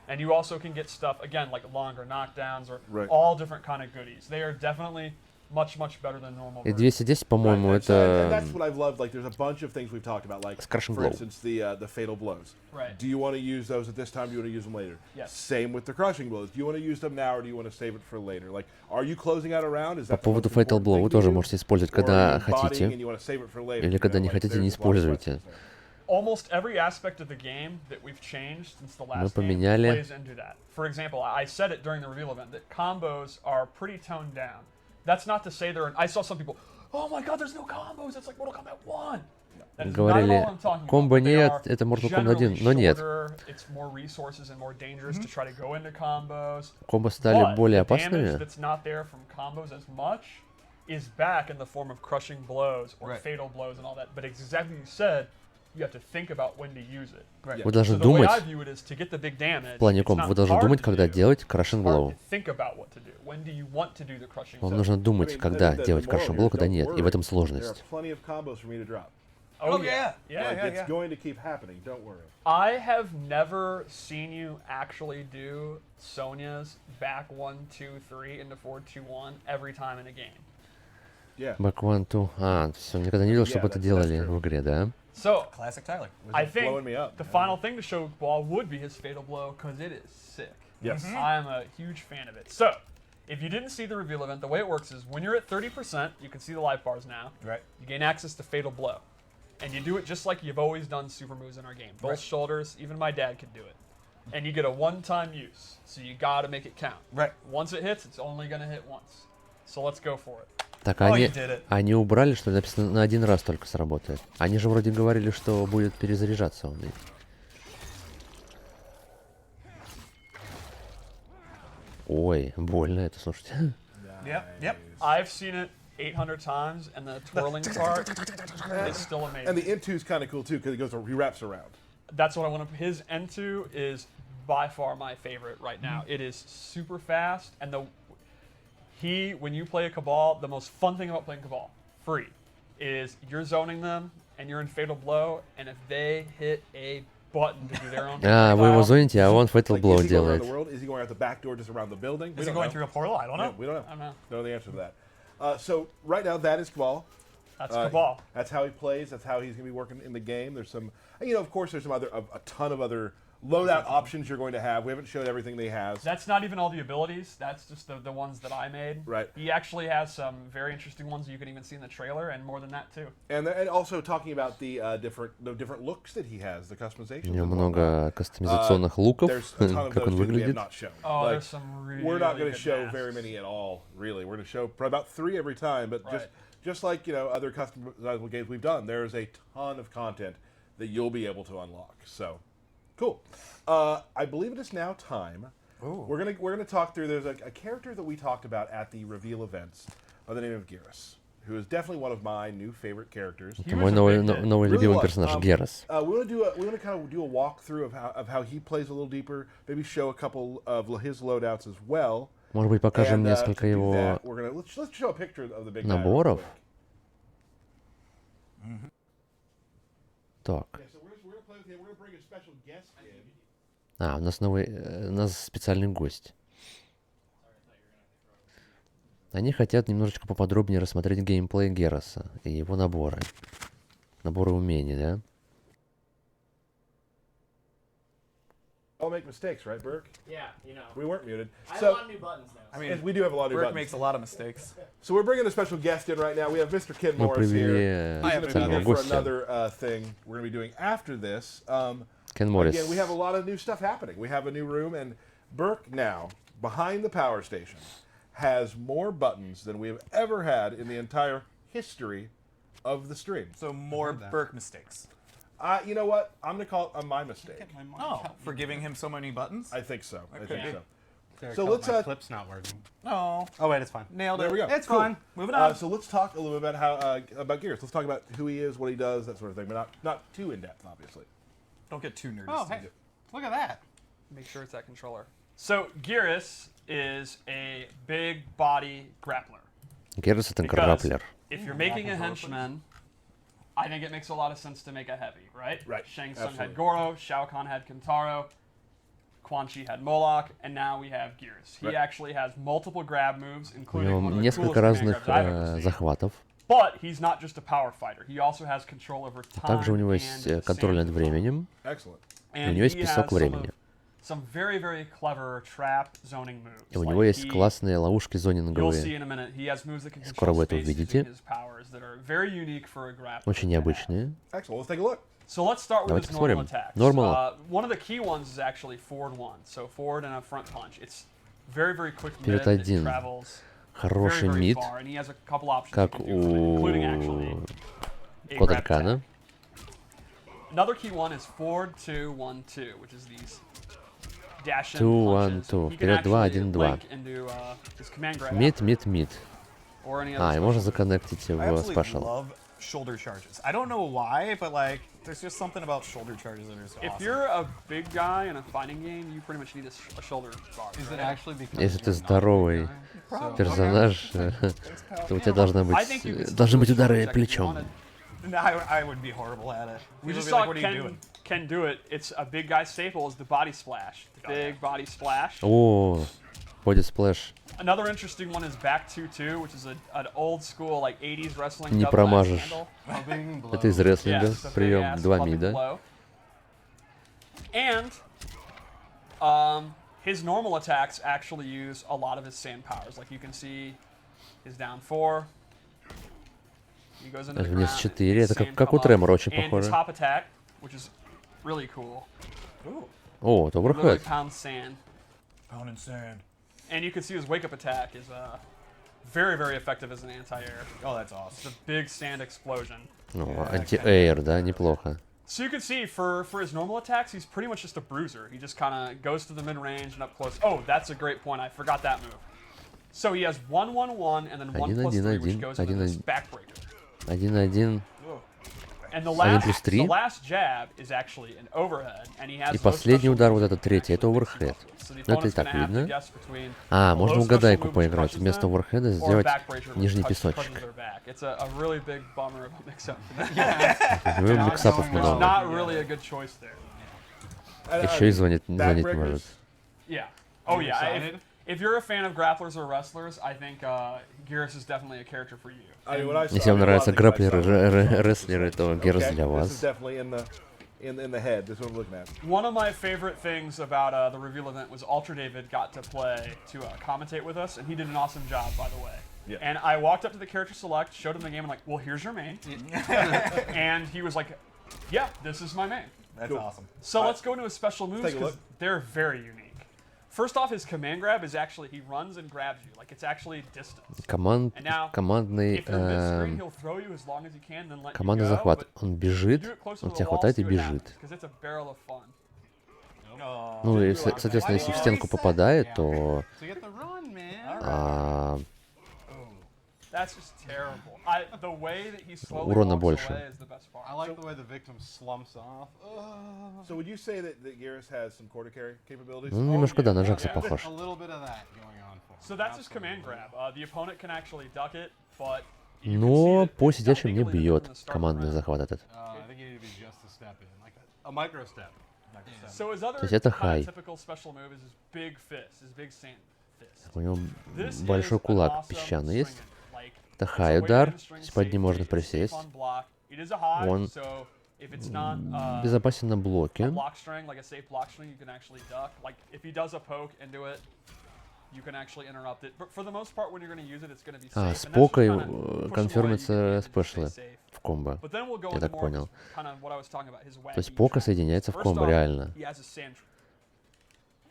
And you also can get stuff, again, like longer knockdowns or Right. all different kind of goodies. They are definitely much, much better than normal И versions. 210, по-моему, Right, and это that's what I've loved. Like, there's a bunch of things we've talked about, like, С Crushing for Blow. instance, the fatal blows. Right. Do you want to use those at this time? Do you want to use them later? Yes. Same with the crushing blows. Do you want to use them now, or do you want to save it for later? Like, are you closing out a round? Is По that the поводу most Fatal important Blow thing вы to тоже you? можете использовать, Or are когда you embodying хотите, and you want to save it for later? или You когда know, не like, хотите, не there's a lot of используйте. questions there. Almost every aspect of the game that we've changed since the last game поменяли. plays into that. For example, I said it during the reveal event that combos are pretty toned down. That's not to say I saw some people, oh my god, there's no combos, it's like Mortal Kombat 1. That is not at Говорили, all what I'm talking комбо about. They нет, are это Mortal Kombat 1, generally но нет. shorter, it's more resources and more dangerous to try to go into combos. Комбо стали But более the damage опасными. that's not there from combos as much is back in the form of crushing blows or Right. fatal blows and all that. But exactly you said, you have to think about when to use it. Right. Вы So должны the way думать, I view it is to get the big damage. в плане it's комбо, not вы должны hard думать, to когда do. делать Crushing It's hard Blow. to think about what to do. When do you want to do the crushing Вам blow? нужно I думать, mean, когда the делать moral Crushing here Blow, is когда don't нет. И worry. в этом There are сложность. plenty of combos for me to drop. Oh, yeah. yeah. Like, Yeah, it's yeah. going to keep happening. Don't worry. I have never seen you actually do Sonya's back 1, 2, 3 into 4, 2, 1 every time in a game. Yeah. Back 1, 2. Все, никогда не видел, чтобы Yeah, это that's делали true. в игре, да? So, Classic Tyler. I just blowing think me up, the man. final thing to show Ball would be his fatal blow because it is sick. Yes. I am a huge fan of it. So, if you didn't see the reveal event, the way it works is when you're at 30%, you can see the life bars now. Right. You gain access to fatal blow. And you do it just like you've always done super moves in our game. Both Right. shoulders, even my dad could do it. And you get a one-time use. So you gotta make it count. Right. Once it hits, it's only gonna hit once. So let's go for it. Так, Oh, они, you did it. они убрали, что ли, написано на один раз только сработает. Они же вроде говорили, что будет перезаряжаться он. Ой, больно это, слушайте. Yep. Yep. I've seen it 800 times, and the twirling part is still amazing. And the N2 is kind of cool too because he wraps around. That's what I want to. His N2 is by far my favorite right now. It is super fast, and when you play a Kabal, the most fun thing about playing Kabal, free, is you're zoning them and you're in Fatal Blow, and if they hit a button to do their own А, вы его projectile, зоните, а он Fatal Like, Blow is he going around делает. the world? Is he going out the back door, just around the building? We Is he don't going know. through a portal? I don't know. Yeah, we don't know. I don't know. Don't know the answer to that. So right now, that is Kabal. That's Kabal. That's how he plays. That's how he's going to be working in the game. There's some, of course, there's some other, a ton of other loadout options you're going to have. We haven't showed everything that he has. That's not even all the abilities. That's just the ones that I made. Right. He actually has some very interesting ones you can even see in the trailer, and more than that too. And also talking about the different looks that he has, the customization. У него много кастомизационных луков, There's a ton of как those он too that we have выглядит. not shown. Oh, Like, there's some really we're not going to good show masks. very many at all, really. We're going to show probably about 3 every time, but Right. just like other customizable games we've done, there's a ton of content that you'll be able to unlock. So, cool. I believe it is now time. Ooh. We're gonna talk through. There's a character that we talked about at the reveal events by the name of Geras, who is definitely one of my new favorite characters. He Это was мой a новый, big hit. новый Really любимый was. персонаж, Герас. We want to kind of do a walkthrough of how he plays a little deeper. Maybe show a couple of his loadouts as well. Может быть, покажем And, несколько to do его that, we're gonna let's show a picture of the big guy real наборов. quick. Так. Yeah, so we're gonna play with him. We're gonna bring a special guest in. А, у нас специальный гость. Они хотят немножечко поподробнее рассмотреть геймплей Гераса и его наборы. Наборы умений, да? All make mistakes, right, Burke? Yeah, We weren't muted. I have a So lot of new buttons now. I mean, yes, we do have a lot of new Burke buttons. makes a lot of mistakes. So we're bringing a special guest in right now. We have Mr. Ken Мы Morris here. привели He's going to be специального here for гостя. another thing we're going to be doing after this. Кен Моррис. Again, we have a lot of new stuff happening. We have a new room, and Burke now, behind the power station, has more buttons than we have ever had in the entire history of the stream. So more Burke mistakes. You know what? I'm going to call it my mistake. Oh, for giving him so many buttons? I think so. I could think be. so. So let's my clip's not working. No. Oh wait, it's fine. Nailed it. There we go. It's Cool. fine. Moving on. So let's talk a little bit about how about Gears. Let's talk about who he is, what he does, that sort of thing, but not too in depth, obviously. Don't get too nerdy. Oh Steve. hey, look at that. Make sure it's that controller. So Geras is a big body grappler. Герас это Because граплер. if you're making a henchman, I think it makes a lot of sense to make a heavy, right? Right, Shang Tsung absolutely. had Goro, Shao Kahn had Kentaro, Quan Chi had Moloch, and now we have Geras. He Right. actually has multiple grab moves, У including него one of the несколько coolest command разных grabs I've ever seen. захватов. But he's not just a power fighter. He also has control over time Также у него есть and контроль над sand временем. Excellent. And у него есть he песок has времени. some very, very clever trap zoning moves. И у него Like есть he- классные ловушки You'll see зонинговые. in a minute. He has moves that can Скоро control вы это space увидите. using his powers that are very unique for a grappler. Очень to have. необычные. Excellent. Let's take a look. So let's start with Давайте his normal посмотрим. attacks. Normal. One of the key ones is actually forward one. So forward and a front punch. It's very, very quick mid. Вперед It один. travels Хороший very, very мид, far, and he has a couple options как you can do with it, including actually у a grab Кодалькана. attack. Another key one is forward 2, 1, 2, which is these dash in 2, 1, punches. 2. He can Вперед 2, actually 1, 2. link into his command grab Мид, мид, мид. or any А, и other можно special move. законнектить I в absolutely спешл. love shoulder charges. I don't know why, but like, there's just something about shoulder charges that are so If awesome. you're a big guy in a fighting game, you pretty much need a shoulder guard. Is it right? actually because Если ты you're not здоровый so- персонаж, то у тебя I think you could должны быть still удары check if you плечом. wanted. No, I would be horrible at it. We People just would be saw like, what are you doing? Ken do it. It's a big guy staple is the body splash. The big body splash. О, боди сплэш. Another interesting one is back 2-2, which is an old school like 80s wrestling Не double axe промажешь. handle. Clubbing blow. Это из Yeah, рестлинга. it's a big Прием ass 2 clubbing мида. blow. And his normal attacks actually use a lot of his sand powers. Like you can see his down 4. He goes into the Вниз ground, 4. Это sand как у come up. Тремора, очень And his похоже. top attack, which is really cool. Ooh, О, это Literally оверхед. pounds sand. pound and sand. And you can see his wake up attack is very, very effective as an anti-air. Oh, that's It's awesome. a big sand explosion. Ну, анти-эйр, да, неплохо. So you can see for his normal attacks, he's pretty much just a bruiser. He just kind of goes to the mid-range and up close. Oh, that's a great point. I forgot that move. So he has 1-1-1 and then 1 plus 3, which goes into this backbreaker. 1-1. And the Один last, плюс the 3. last jab is actually an overhead, and he has И low последний special удар, вот moves этот третий, это that makes you оверхед. buckle. So the Ну, это и opponent's так gonna have to видно. guess between А, a можно low в угадайку special move which поиграть. crushes Вместо them, оверхеда or a сделать backbreaker which нижний crushes песочек. their back. It's a really big bummer about mix-up. У него миксапов going It's много. not really a good choice there. Еще и звонить может. Backbreakers. Yeah. Oh yeah. excited? If you're a fan of grapplers or wrestlers, I think Geras is definitely a character for you. I mean, when I saw, Если вам I mean, a lot нравятся of things I граплеры, saw. рестлеры, то Герс Okay, для this is вас. definitely in the head. This is what I'm looking at. One of my favorite things about the reveal event was Ultra David got to play to commentate with us, and he did an awesome job, by the way. Yeah. And I walked up to the character select, showed him the game, and like, well, here's your main. And he was like, yeah, this is my main. That's Cool. awesome. So let's go into his special moves take a because look. they're very unique. First off, his command grab is actually, he runs and grabs you, like it's actually distance. Командный, If you're mid-screen, he'll throw you as long as he can, then let you командный go, захват. but Он you бежит, do it closer он to тебя the wall, хватает и see what happens, бежит. 'cause it's a barrel of fun. Ну и, соответственно, если в стенку попадает, то So you get the run, man. а, That's just terrible. The way that he slowly Урона walks больше. away is the best part. I like the way the victim slumps off. So would you say that Garrus has some quarter carry capabilities? ну, немножко, да, на yeah. Жакса Yeah. похож. A little bit of that going on for him. So that's his command grab. The opponent can actually duck it, but Но по сидячим не бьет командный захват этот. I think you need to be just a step in, like a micro step. So his other То есть это kind high. of typical special move is his big fist, his big sand fist. У него This большой is an кулак awesome песчаный есть. string. Like, Это it's a хай way удар, to string под ним safe, можно safe присесть. on block. It is a high, Он so if it's not Безопасен на a блоке. block string, like a safe block string, you can actually duck. Like if he does a poke into it, you can actually interrupt it. But for the most part, when you're going to use it, it's going to be safe. А, And с that's just покой kinda push away, you конфирмится can use it to stay спешлы safe. в комбо. But then we'll go Я into так more понял. of his- kind of what I was talking about, his То есть wacky пока traps. соединяется в First комбо, off, реально. he has a sand trap.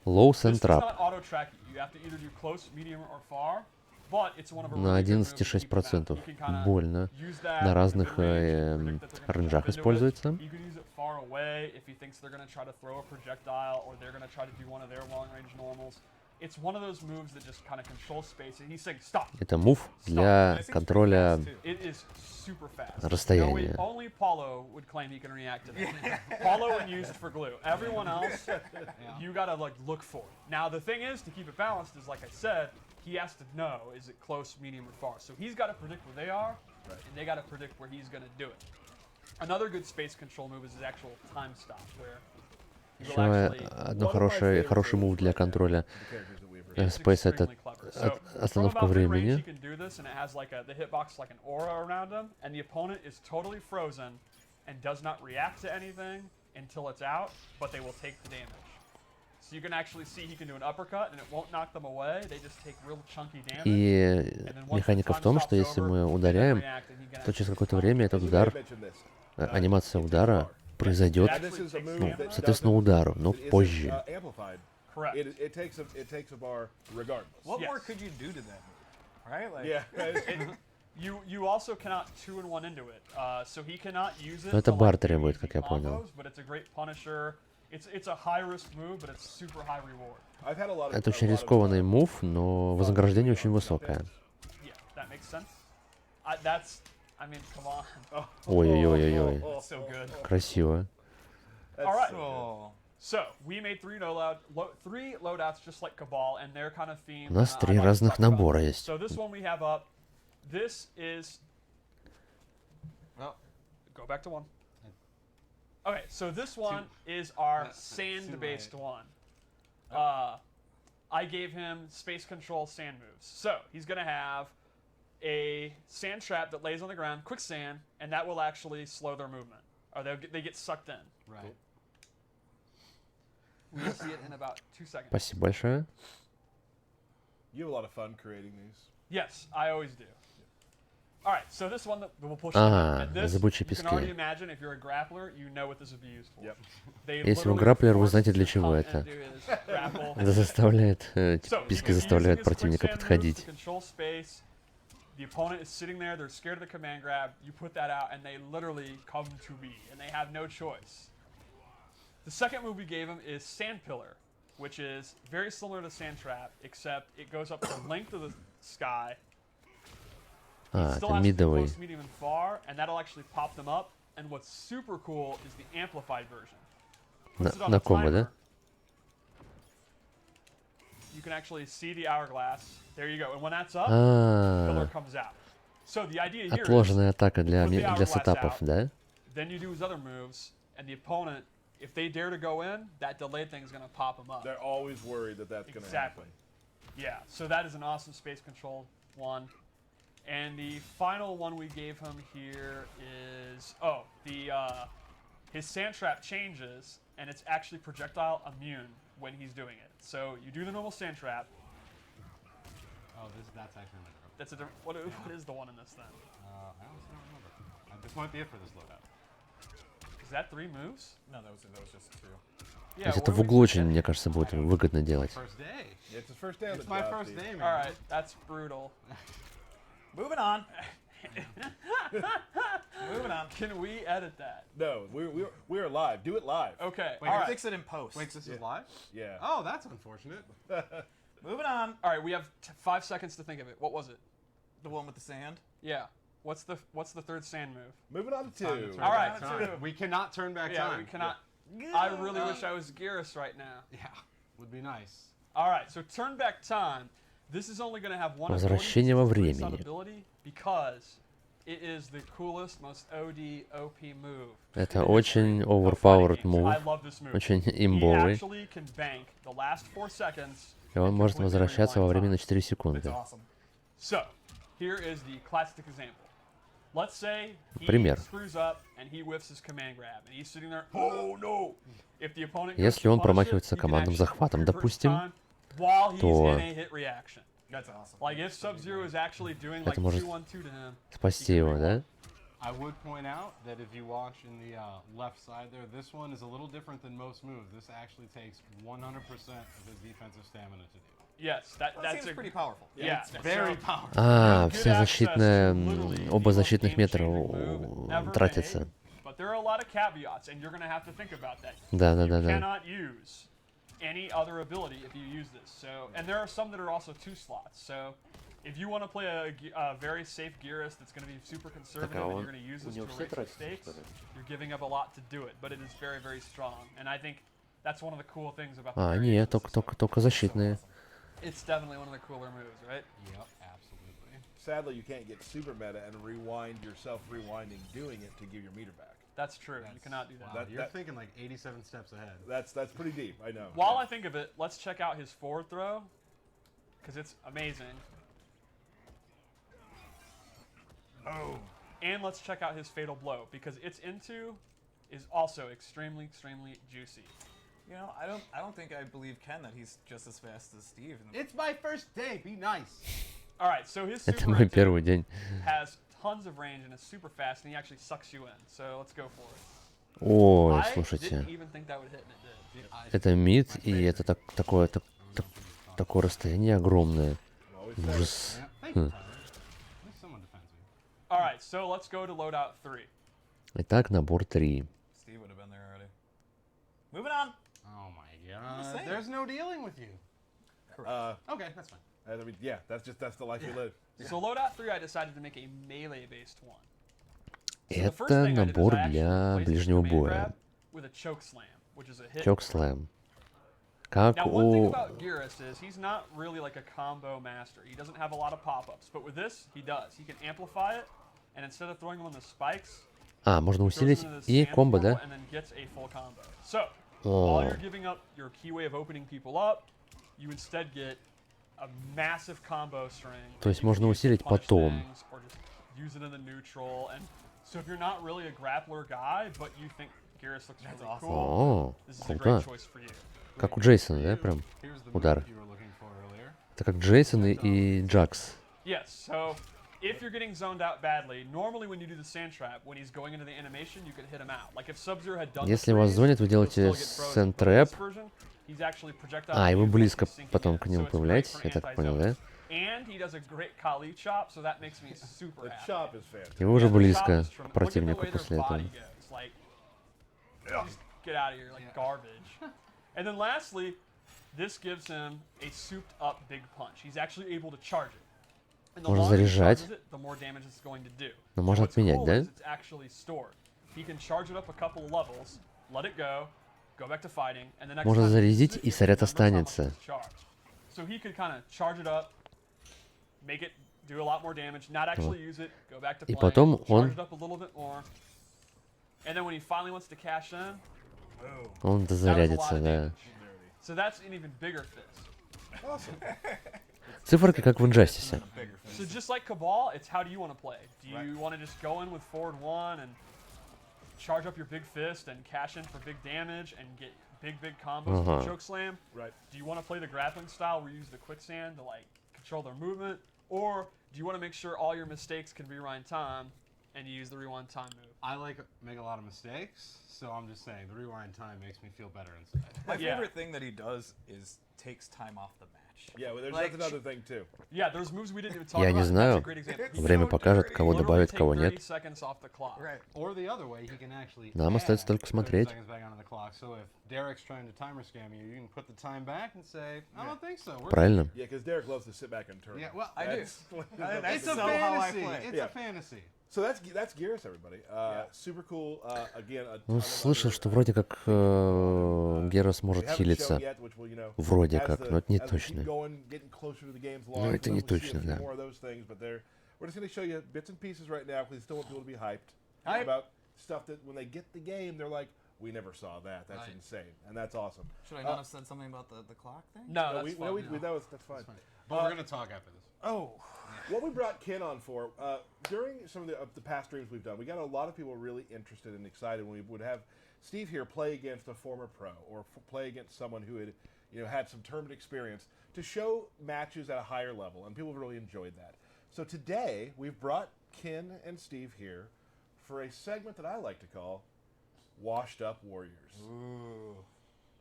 Low This send does trap. not auto-track you. You have to either do close, medium, or far. But it's one of a На really good moves to keep 11,6%. them out. You can kinda Больно. use that На in разных mid-range, predict that they're gonna рейнджах jump into it. используется. You can use it far away if he thinks they're going to try to throw a projectile or they're going to try to do one of their long-range normals. It's one of those moves that just kind of controls space. And he's saying, stop. Это мув для контроля It is super fast. расстояния. Only Paulo would claim he can react to that. Paulo when used for glue. Everyone else, you gotta like look for it. Now the thing is, to keep it balanced, is like I said, he has to know, is it close, medium, or far. So he's got to predict where they are, and they got to predict where he's gonna do it. Another good space control move is his actual time stop, where he will Еще actually одно хороший мув для контроля Space это остановка времени. You can do this, and it has like the hitbox like an aura around him, and the opponent is totally frozen and does not react to anything until it's out, but they will take the damage. So you can actually see he can do an uppercut, and it won't knock them away. They just take real chunky damage. И механика в том, что если мы ударяем, то через какое-то время этот удар, анимация удара произойдет, ну, соответственно, удару, но позже. Correct. It takes a bar regardless. What Yes. more could you do to them? Right? Like, Yeah. You also cannot 2-in-1 into it, so he cannot use it. Но это to, бар like, do требует, easy как я понял. combos, but it's a great punisher. It's a high risk move, but it's super high reward. I've had a lot of. Это очень рискованный мув, но вознаграждение очень высокое. Yeah, that makes sense. I mean, come on. Ой-ой-ой-ой-ой. That's so good. Красиво. All right. oh. So we made three loadouts just like Kabal, and they're kind of themed. У нас and I 3 like to разных talk about набора them. есть. So this one we have up. This is. Oh. Go back to one. Okay, so this one is our sand-based one. I gave him space control sand moves. So he's gonna have a sand trap that lays on the ground, quicksand, and that will actually slow their movement, or they get sucked in. Right. We'll see it in about 2 seconds. Спасибо большое. You have a lot of fun creating these. Yes, I always do. All right, so this one that we'll push. А, and this, зыбучие you can already пески. imagine if you're a grappler, you know what this would be used for. Yep. They Если вы literally граплер, вы force знаете, для to чего come это. and do his grapple. Это заставляет, So, писки he's заставляют using his противника quicksand moves подходить. to control space. The opponent is sitting there, they're scared of the command grab. You put that out, and they literally come to me, and they have no choice. The second move we gave him is Sand Pillar, which is very similar to Sand Trap, except it goes up the length of the sky. А, Still это has to do мидовый. close, medium, and far, and that'll actually pop them up. And what's super cool is the amplified version. На, Puts it on на a комбо, timer. да? You can actually see the hourglass. There you go. And when that's up, filler А, comes out. So the idea here is отложенная атака для, put the для hourglass сетапов, out, да? then you do his other moves, and the opponent, if they dare to go in, that delayed thing is going to pop them up. They're always worried that that's going to Exactly. happen. Yeah, so that is an awesome space control one. And the final one we gave him here is, his sand trap changes, and it's actually projectile immune when he's doing it. So you do the normal sand trap. Oh, that's actually a micro. That's a different, what is the one in this then? I honestly don't remember. This might be it for this loadout. Is that 3 moves? No, that was just 2. Yeah. То есть what это are в we углу очень, forgetting? мне кажется, будет выгодно делать. First day. It's his first day on It's the my job, first Steve. day, man. All right, that's brutal. Moving on. Moving on. Can we edit that? No, we are live. Do it live. Okay. Wait, all we'll right. fix it in post. Wait, this is live? Yeah. Oh, that's unfortunate. Moving on. All right. We have 5 seconds to think of it. What was it? The one with the sand. Yeah. What's the third sand move? Moving on to Time to 2. turn All back right, time. two. We cannot turn back Yeah, time. we cannot. I really wish I was Geras right now. Yeah, would be nice. All right, so turn back time. This is only going to have one Возвращение во времени. ability because it is the coolest, most OD OP move. Это очень overpowered I move, love this move. очень He имбовый. actually can bank the last 4 seconds. И он может completely возвращаться во rewind время time. на 4 It's секунды. awesome. So, here is the classic example. Let's say he Пример. screws up and he whiffs his command grab, and he's sitting there, oh no! If the opponent goes Если to он punish промахивается it, you can командным actually захватом, pre-purchase допустим, time while he's то in a hit reaction. That's awesome. Like if Sub-Zero is actually doing like это может 2-1-2 to him, спасти его, да? I would point out that if you watch in the left side there, this one is a little different than most moves. This actually takes 100% of his defensive stamina to do. yes, That that's seems a pretty powerful. yeah, Very so powerful. А, good все access защитные, to literally оба the most защитных метра game-changing move ever тратятся. made. But there are a lot of caveats, and you're going to have to think about that. Да, да, You да, да. cannot use any other ability if you use this. So, and there are some that are also 2 slots. So, if you want to play a very safe Geras that's going to be super conservative and you're going to use this to raise the stakes, you're giving up a lot to do it. But it is very, very strong. And I think that's one of the cool things about the А, variation нет, of the system. только защитные. It's definitely one of the cooler moves, right? Yep, absolutely. Sadly, you can't get super meta and rewind yourself rewinding doing it to give your meter back. That's true. You cannot do that. Wow, you're thinking like 87 steps ahead. That's pretty deep. I know. While I think of it, let's check out his forward throw, because it's amazing. Oh. And let's check out his fatal blow, because its into is also extremely, extremely juicy. You know, I don't think I believe Ken that he's just as fast as Steve. It's my first day. Be nice. All right, so his Это super мой into первый день. has tons of range and is super fast, and he actually sucks you in. So let's go for it. Ой, I слушайте. didn't even think that would hit, and it did. Это мид, и это такое расстояние огромное. Ужас. Yeah, thank you, Tyler. At least someone defends me. All right, so let's go to loadout 3. Итак, набор 3. Steve would have been there already. Moving on. Oh my just god. saying. There's no dealing with you. Okay, that's fine. I mean, yeah, that's the life you live. So loadout 3, I decided to make a melee-based one. So the first Это thing I did is набор I actually для replaced the ближнего command боя. grab with a choke slam, which is a hit. Чокслэм. Как Now, one thing у... about Geras is he's not really like a combo master. He doesn't have a lot of pop-ups, but with this, he does. He can amplify it, and instead of throwing them on the spikes, А, можно throws усилить them into и the sand комбо, portal да? and then gets a full combo. So, while О, you're giving up your key way of opening people up, you instead get a massive combo string. То есть that you можно can use to усилить punish потом. things or just use it in the neutral. And so if you're not really a grappler guy, but you think Geras looks really awesome. cool, О, this is a круто. great choice for you. Как у Джейсона, да, прям? Here's the Удар. move you were looking for earlier. Это как Джейсон и Джакс. Yes, so if you're getting zoned out badly, normally when you do the sand trap, when he's going into the animation, you can hit him out. Like if Sub-Zero had done Если the вас freeze, зонит, вы he'll делаете still get frozen. сand But in this trap. version, he's actually projectile А, и вы immune, близко he's sinking потом in. к нему So it's great появляетесь, for я так понял, anti-zone. да? And he does a great Kali chop, so that makes me super The happy. chop is fantastic. И вы уже Yeah, the chop близко is к tremendous. противнику Look at the way после their этого. body goes, like, just get out of here, like garbage. And then lastly, this gives him a souped up big punch. He's actually able to charge it. And the Можно longer he заряжать. charges it, the more damage it's going to do. Но And можно what's отменять, cool да? is it's actually stored. he can charge it up a couple of levels, let it go back to fighting, and the next Можно time he зарядить, uses и it, заряд he remembers how much останется. it's charged. So he could kind of charge it up, make it do a lot more damage, not actually use it, go back to И playing, потом charge он- it up a little bit more, and then when he finally wants to cash in, boom. Он That was a lot дозарядится, of да. damage. So that's an even bigger fist. Awesome. Циферки как в Injustice. So just like Kabal, it's how do you want to play? Do you want to just go in with forward one and charge up your big fist and cash in for big damage and get big combos with choke slam? Right. Do you want to play the grappling style where you use the quicksand to like control their movement? Or do you want to make sure all your mistakes can rewind time and you use the rewind time move? I make a lot of mistakes, so I'm just saying the rewind time makes me feel better inside. My Yeah. favorite thing that he does is takes time off the match. Yeah, well, Like, that's another thing too. Yeah, there's moves we didn't even talk Я about. не That's a знаю. great example. He Время can покажет, кого literally добавит, take кого 30 нет. seconds off the clock. Right. Or the other way, he can actually Нам остается add только 30 смотреть. seconds back onto the clock. So if Derek's trying to timer scam you, you can put the time back and say, I don't think so. We're Правильно? Yeah, because Derek loves to sit back and turn. Yeah, well, I do. That's- it's a so how I fantasy. play. It's Yeah. a fantasy. So that's Gears, everybody. Super cool. Again, a ton Ну, of слышал, other, что вроде как Герос we может haven't хилиться. shown yet, which will, Вроде as как, the- но это не as we keep точно. going, getting closer to the game's Ну, launch, это не we'll see a точно, few да. more of those things, but we're just going to show you bits and pieces right now because we still want people to be hyped Hype. about stuff that when they get the game, they're like, we never saw that. That's Right. insane, and that's awesome. Should I not have said something about the clock thing? No, No, that's fine. that's fine. But we're going to talk after this. Oh. What we brought Ken on for, during some of the past streams we've done, we got a lot of people really interested and excited when we would have Steve here play against a former pro or play against someone who had, had some tournament experience to show matches at a higher level, and people have really enjoyed that. So today, we've brought Ken and Steve here for a segment that I like to call Washed Up Warriors. Ooh.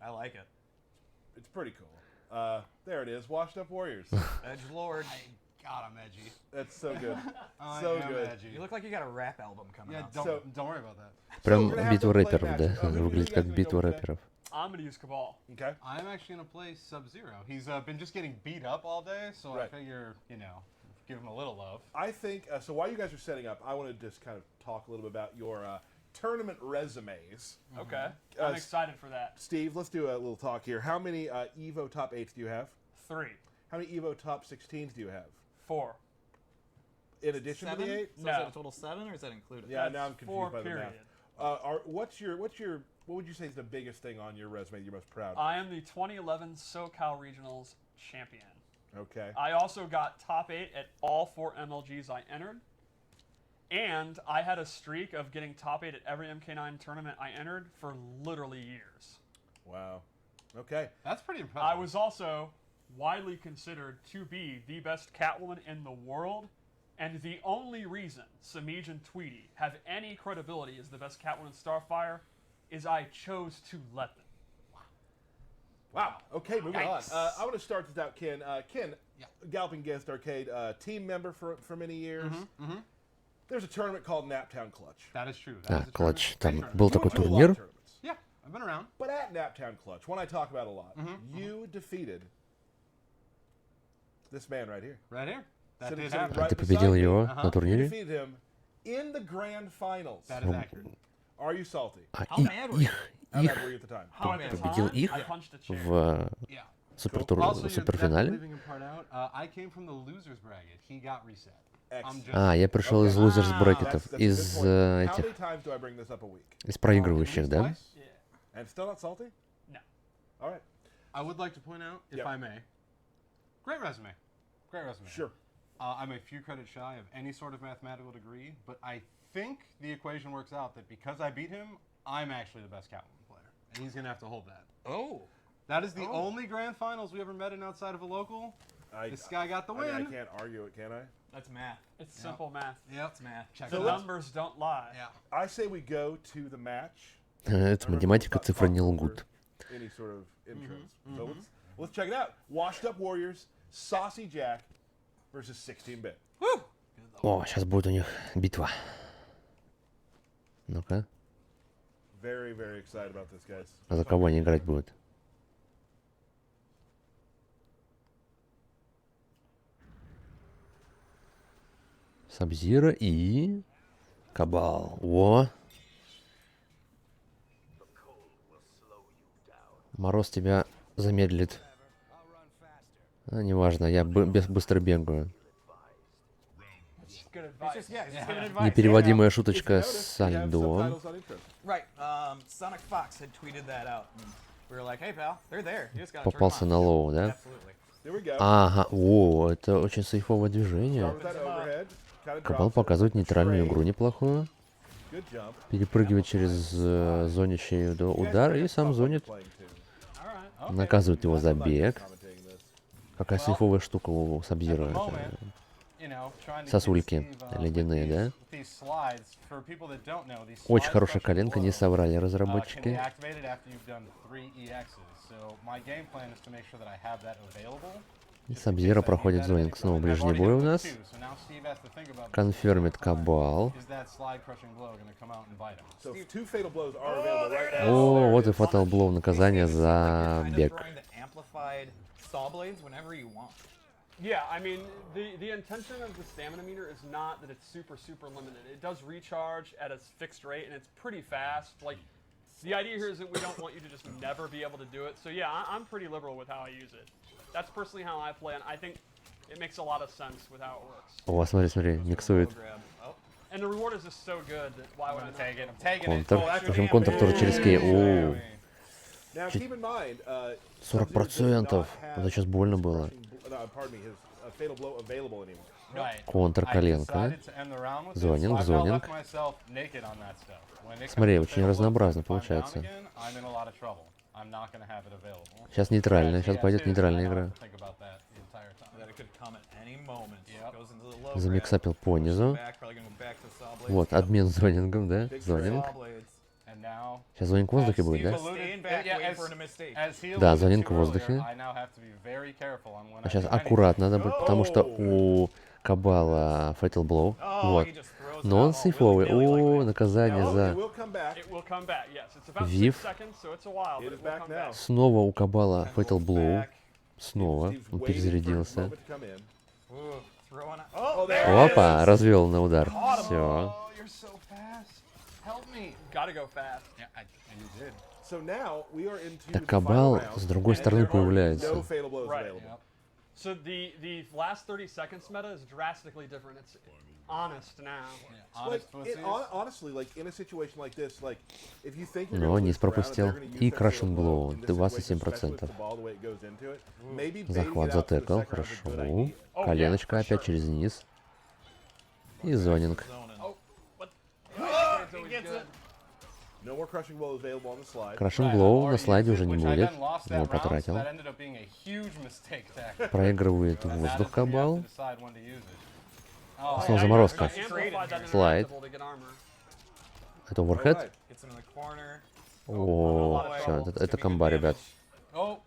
I like it. It's pretty cool. There it is, Washed Up Warriors. Edgelord. God, I'm edgy. That's so good. I So am good. edgy. You look like you got a rap album coming Yeah, out. don't worry about that. Прям we're gonna have битва to play рэперов, да? matches. Who do you Выглядит guys как gonna битва go with рэперов. I'm gonna use Kabal. Okay. I'm actually going to play Sub-Zero. He's been just getting beat up all day, so Right. I figure, give him a little love. I think so. While you guys are setting up, I want to just kind of talk a little bit about your tournament resumes. Okay. Uh, I'm excited for that. Steve, let's do a little talk here. How many Evo top 8s do you have? 3, How many Evo top 16s do you have? 4. In addition to the 8? So No. is that a total 7 or is that included? Yeah, That's now I'm confused 4 by the period. math. What would you say is the biggest thing on your resume that you're most proud of? I am the 2011 SoCal Regionals champion. Okay. I also got top 8 at all 4 MLGs I entered. And I had a streak of getting top 8 at every MK9 tournament I entered for literally years. Wow. Okay. That's pretty impressive. I was also widely considered to be the best Catwoman in the world, and the only reason Samij and Tweety have any credibility as the best Catwoman in Starfire is I chose to let them. Wow. Okay, moving Yikes. on. I want to start this out, Ken. Ken, Yeah. Galloping Guest Arcade, team member for many years. Mm-hmm. There's a tournament called Naptown Clutch. That is true. Да, That is a Клатч. tournament. Там был You такой went to a lot of турнир. tournaments. Yeah, I've been around. But at Naptown Clutch, one I talk about a lot, you defeated this man right here. Right here. That Sitting- did sitting happen. right Ты beside победил me. его Uh-huh. на You турнире? defeated him in the grand finals. That is accurate. Are you salty? А How mad were you? How mad were you at the time? How at the победил time, их I punched a chair. в Yeah. суперфинале. Also, you're definitely leaving a part out. I came from the losers bracket. He got reset. I'm Excellent. just. А, я пришел из лузерс брекетов, That's a good из point. How этих, many times do I bring this up a week? из проигрывающих, да? Twice. Yeah. And still not salty? No. All right. I would like to point out, if Yep. I may, great resume. Great resume. Sure. I'm a few credits shy of any sort of mathematical degree, but I think the equation works out that because I beat him, I'm actually the best Catwoman player. And he's going to have to hold that. Oh. That is the only grand finals we ever met in outside of a local. This guy got the I mean, I win. can't argue it, can I? That's math. It's simple math. Yep. It's math. Check The it out. numbers don't lie. Yeah. I say we go to the match. Это математика, цифры не лгут. Any sort of intros. So let's check it out. Washed Up Warriors, Saucy Jack versus 16-bit. О, сейчас будет у них битва. Ну-ка, Very, very excited about this, guys. а за кого они играть будут? Сабзира и Кабал. О, Мороз тебя замедлит. Неважно, я быстро бегаю. He's just giving advice. Непереводимая шуточка со Notice we have льдом. subtitles on intros. Right. Sonic Fox had tweeted that out. And we were like, hey pal, they're there. You just gotta turn Попался them на on. лоу, да? Absolutely. Here we go. Ага, о, это очень сейфовое движение. Start with that overhead. Kinda Кабал drops it. показывает нейтральную Trade. игру неплохую. Good jump. Перепрыгивает через зонящий удар и сам зонит. Наказывает его за бег. Какая сейфовая штука у Сабзира. Сосульки ледяные, да? Очень хорошая коленка, не соврали разработчики. И Сабзира проходит зонинг. Снова ближний бой у нас. Конфермит Кабал. So two fatal blows are available right now. О, вот и фатал блоу, наказание за Kind of бег. bring the amplified saw blades whenever you want. Yeah, I mean, the intention of the stamina meter is not that it's super limited. It does recharge at a fixed rate, and it's pretty fast. Like, the idea here is that we don't want you to just never be able to do it. So yeah, I'm pretty liberal with how I use it. That's personally how I play, and I think it makes a lot of sense with how it works. О, смотри, миксует. And the reward is just so good that why would I not? I'm taking Контр. Причем контр тоже через кей. О, Now keep in mind, 40%. Это сейчас больно было. Pardon me, his fatal blow available anymore. Контр коленка. Зонинг, зонинг. Смотри, очень разнообразно получается. Сейчас нейтральная, сейчас пойдет нейтральная игра. That it could come at any moment. Goes into the low grab. Замиксапил по низу. Back, probably gonna go back to saw blades. Вот, обмен зонингом, да? Зонинг. Saw blades. Сейчас зонинг в воздухе будет, да? Staying back, waiting for him to mistake. Да, зонинг в воздухе. А сейчас аккуратно надо быть, потому что у Кабала Fatal Blow. Вот. He just throws Но он сейфовый. О, наказание It за will come back. It will come back, yes. It's about Вив. 6 seconds, so it's a while, but It it is will back come now. back. Снова у Кабала Fatal Blow. Back. Снова. Steve's Он waiting for his перезарядился. moment to come in. Ooh, throwing it. Oh, there it Опа, развел на удар. Все. Oh, you're so fast. Help me. Gotta go fast. is. So now we are into Так the Кабал final round, с другой and стороны there are появляется. No fatal blows Right. available. So the last 30 seconds meta is drastically different. It's honest now. Like, honestly, like in a situation like this, like if you think you're Но gonna низ lose the round, пропустил. they're gonna use И their Crushing fatal blow. Blow. In this situation, 27%. especially with the ball, the way it goes into it, maybe baiting Захват it out for the затекал, second round is a good хорошо. idea. Oh, Коленочка yeah, for опять sure. через низ. И зонинг. Oh, what? It's always good. No more crushing blow available on the slide. Crushing Blow на слайде уже не будет. Его потратил. Проигрывает воздух Кабал. Снова заморозка. Amplified that Slide. interactable to get armor. Это оверхед. Gets him in the corner. О, все, это комба, ребят. That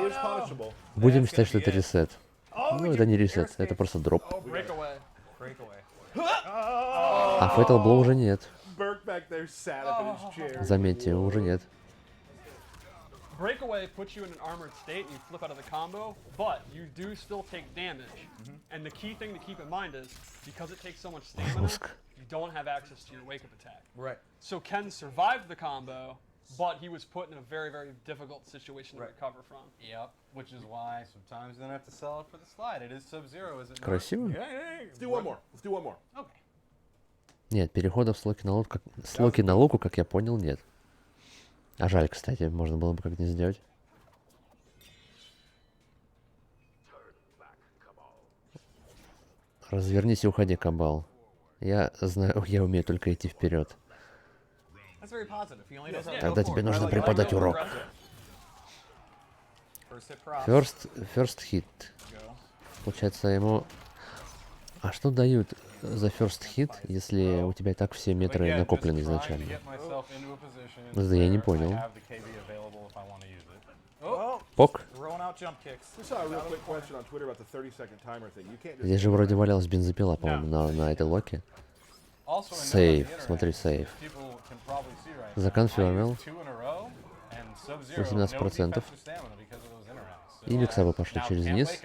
is punishable. Будем считать, что это ресет. Ну, это не ресет, это просто дроп. Breakaway. Breakaway. А Fatal Blow уже нет. Burke back there sat up in his chair. Заметьте, уже нет. Breakaway puts you in an armored state and you flip out of the combo, but you do still take damage. And the key thing to keep in mind is, because it takes so much stamina, Жестко. you don't have access to your wake-up attack. Right. So Ken survived the combo, but he was put in a very, very difficult situation to recover from. Yep, which is why sometimes you don't have to sell it for the slide. It is Sub-Zero, is it not? Красиво. Let's do one more. Let's do one more. Okay. Нет, переходов с локи на луку, как я понял, нет. А жаль, кстати, можно было бы как-нибудь сделать. Развернись и уходи, Кабал. Я знаю, я умею только идти вперед. That's very positive. He only knows how to Тогда go тебе for it. нужно I like преподать that. урок. First hit props. First hit. Go. Получается, ему... А что дают за first hit, если у тебя и так все метры накоплены изначально? Да я не понял. Пок? Throwing out jump kicks. Just saw a real quick question on Twitter about the 30-second timer thing. You can't just Здесь же вроде валялась бензопила, по-моему, на этой локе. Сейв, смотри, сейв. Законфермил. 18%. И миксабы пошли через низ.